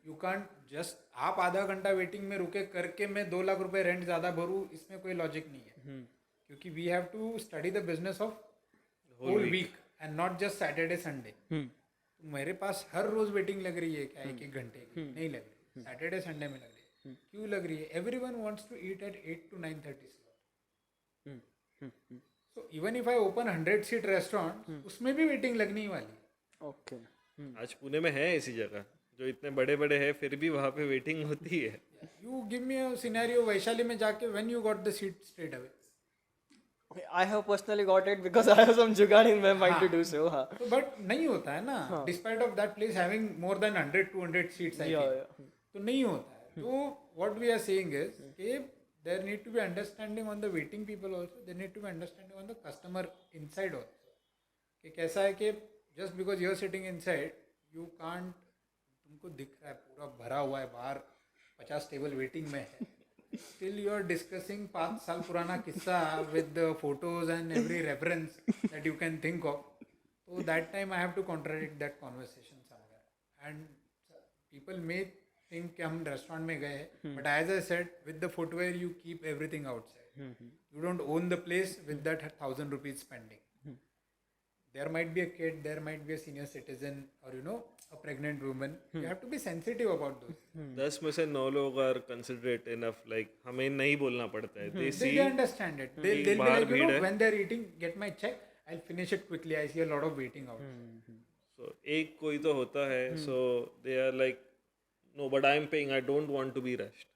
You can't just आप आधा घंटा waiting में रुके करके मैं 2 लाख रुपए rent ज़्यादा भरूँ, इसमें कोई लॉजिक नहीं है. क्योंकि we have to study the business of whole week and not just Saturday Sunday. तो मेरे पास हर रोज वेटिंग लग रही है क्या 1-1 घंटे की? नहीं लग रही. सैटरडे संडे में लग रही है. क्यों लग रही है? Everyone wants to eat at 8 to 9:30 slot. So even if I open 100 seat restaurant, उसमें भी वेटिंग लगने ही वाली है. Okay. आज पुणे में है ऐसी जगह जो इतने बड़े बड़े हैं फिर भी वहाँ पे वेटिंग होती है. You give me a scenario Vaishali में जाके when you got the seat straight away. I have personally got it because I have some jugaad in my mind to do so. हाँ. But नहीं होता है ना. Despite of that place having more than 100-200 seats, I think. तो नहीं होता है. तो what we are saying is कि there need to be understanding on the waiting people also. There need to be understanding on the customer inside also. कि कैसा है कि just because you are sitting inside, you can't, तुमको दिख रहा है पूरा भरा हुआ है बाहर 50 टेबल वेटिंग में है. Still you are discussing 5 साल पुराना किस्सा with the photos and every reference that you can think of. So that time I have to contradict that conversation somewhere. And people may think कि हम restaurant में गए हैं, but as I said, with the footwear you keep everything outside. You don't own the place with that 1,000 rupees spending. There might be a kid, there might be a senior citizen, or a pregnant woman. You have to be sensitive about those. 10 में से 9 लोग are considerate enough, like हमें नहीं बोलना पड़ता है. They see They understand it. They'll be like, when they're eating, get my check, I'll finish it quickly. I see a lot of waiting out. so एक कोई तो होता है. So they are like, no, but I'm paying. I don't want to be rushed.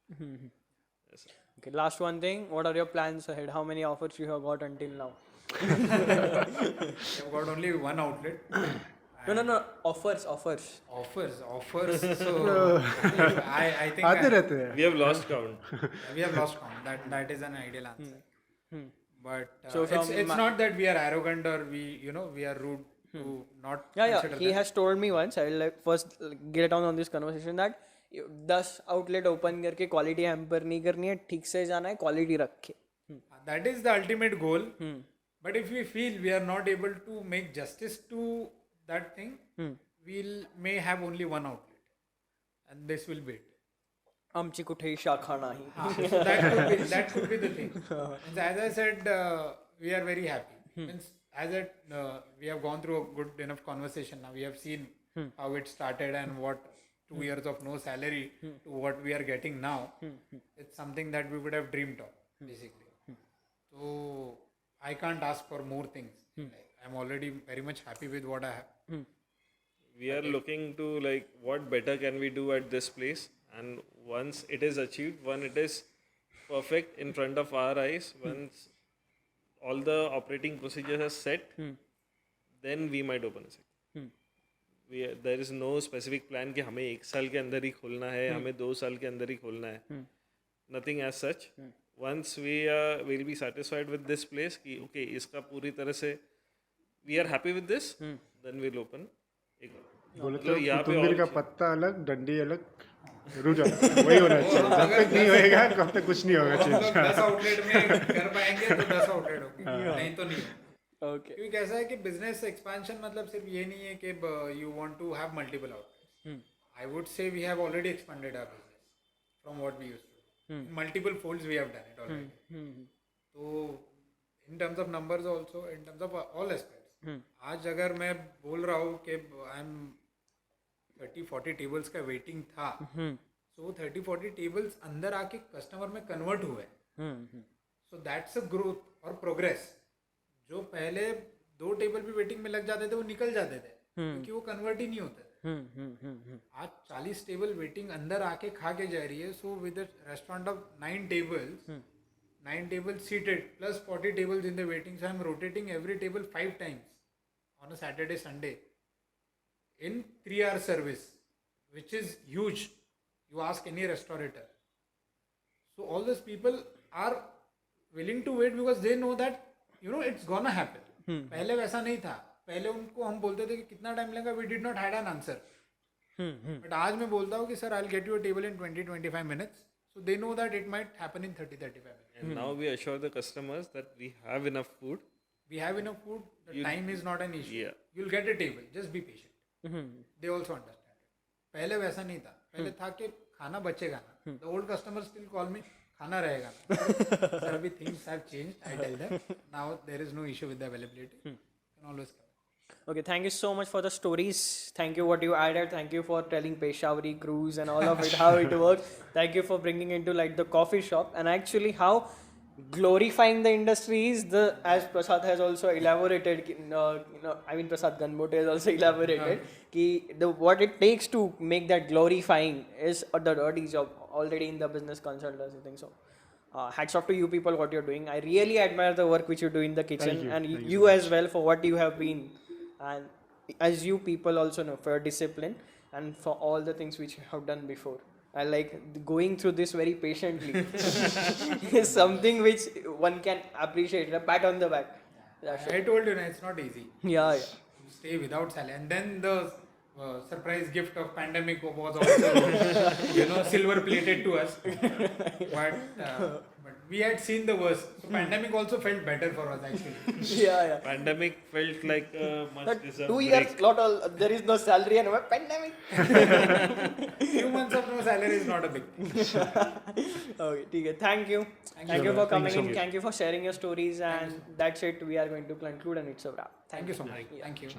ऐसा. Okay, last one thing. What are your plans ahead? How many offers you have got until now? I've got only one outlet. No. Offers. Offers. So I think आते रहते हैं. We have lost count. we have lost count. That is an ideal answer. But So it's not that we are arrogant or we are rude to not Yeah. consider He that. has told me once. I will first get on this conversation that 10 outlet open करके quality hamper नहीं करनी है, ठीक से जाना है, quality रखे. That is the ultimate goal. But if we feel we are not able to make justice to that thing, may have only one outlet, and this will be it. आमची कुठेही शाखा नाही. So that could be the thing. And as I said, we are very happy. Means we have gone through a good enough conversation now. We have seen how it started and what 2 years of no salary to what we are getting now. It's something that we would have dreamed of, basically. So I can't ask for more things. I'm already very much happy with what I have. We are looking to like what better can we do at this place, and once it is achieved, when it is perfect in front of our eyes, once all the operating procedures are set, then we might open a second. There is no specific plan कि हमें 1 साल के अंदर ही खोलना है, हमें 2 साल के अंदर ही खोलना है. Nothing as such. Once we'll be satisfied with this place कि okay इसका पूरी तरह से we are happy with this, then we'll open. बोले तो कुतुम्बिर का पत्ता अलग, डंडी अलग, रुक जाओ. वही होना चाहिए. जब तक नहीं होएगा कब तक कुछ नहीं होगा. हम लोग 10 आउटलेट में कर पाएंगे तो 10 आउटलेट होगी, नहीं तो नहीं. Okay. क्योंकि कैसा है कि बिजनेस एक्सपेंशन मतलब सिर्फ ये नहीं है कि you want to have multiple outlets. I would say we have already expanded our business from what we used to. Multiple folds we have done it already. तो in terms of numbers also, in terms of all aspects, आज अगर मैं बोल रहा हूँ कि I am 30-40 tables का waiting था, सो 30-40 टेबल्स अंदर आके कस्टमर में कन्वर्ट हुए. सो दैट्स अ ग्रोथ और प्रोग्रेस. जो पहले 2 टेबल भी वेटिंग में लग जाते थे वो निकल जाते थे क्योंकि वो कन्वर्ट ही नहीं होते थे. आज 40 टेबल वेटिंग अंदर आके खा के जा रही है. So with restaurant of 9 tables seated plus 40 tables in the waiting, so I am rotating every table 5 times on a Saturday Sunday in 3-hour service, which is huge. You ask any restaurateur. So all those people are willing to wait because they know that it's gonna happen. पहले वैसा नहीं था. पहले उनको हम बोलते थे कि कितना टाइम लगेगा, we did not had an answer. But आज मैं बोलता हूँ कि sir, I'll get you a table in 20-25 minutes. So they know that it might happen in 30-35 minutes. And now we assure the customers that we have enough food. We have enough food. The time is not an issue. Yeah. You'll get a table. Just be patient. They also understand it. पहले वैसा नहीं था. पहले था कि खाना बचेगा ना. The old customers still call me, खाना रहेगा ना. Sir, अभी things have changed. I tell them. Now there is no issue with the availability. You can always come. Okay, thank you so much for the stories. Thank you what you added. Thank you for telling Peshawari cruise and all of it, how it works. Thank you for bringing into like the coffee shop and actually how glorifying the industry is. As Prasad has also elaborated, I mean Prasad Ganbote has also elaborated, what it takes to make that glorifying is the dirty job already in the business consultancy thing. So hats off to you people what you're doing. I really admire the work which you do in the kitchen and you as well for what you have been. And as you people also know for your discipline and for all the things which you have done before. I like going through this very patiently. Is something which one can appreciate. A pat on the back. I told you, it's not easy. Yeah. You stay without salary. And then the surprise gift of pandemic was also, silver plated to us. But we had seen the worst. So pandemic also felt better for us actually. Yeah. Pandemic felt like a much But deserved 2 years, break. there is no salary and pandemic. Few months of no salary is not a big thing. Okay, ठीक है. Thank you. Thank you for coming in. Thank you for sharing your stories. And that's it. We are going to conclude and it's a wrap. Thank you so much. Thank you.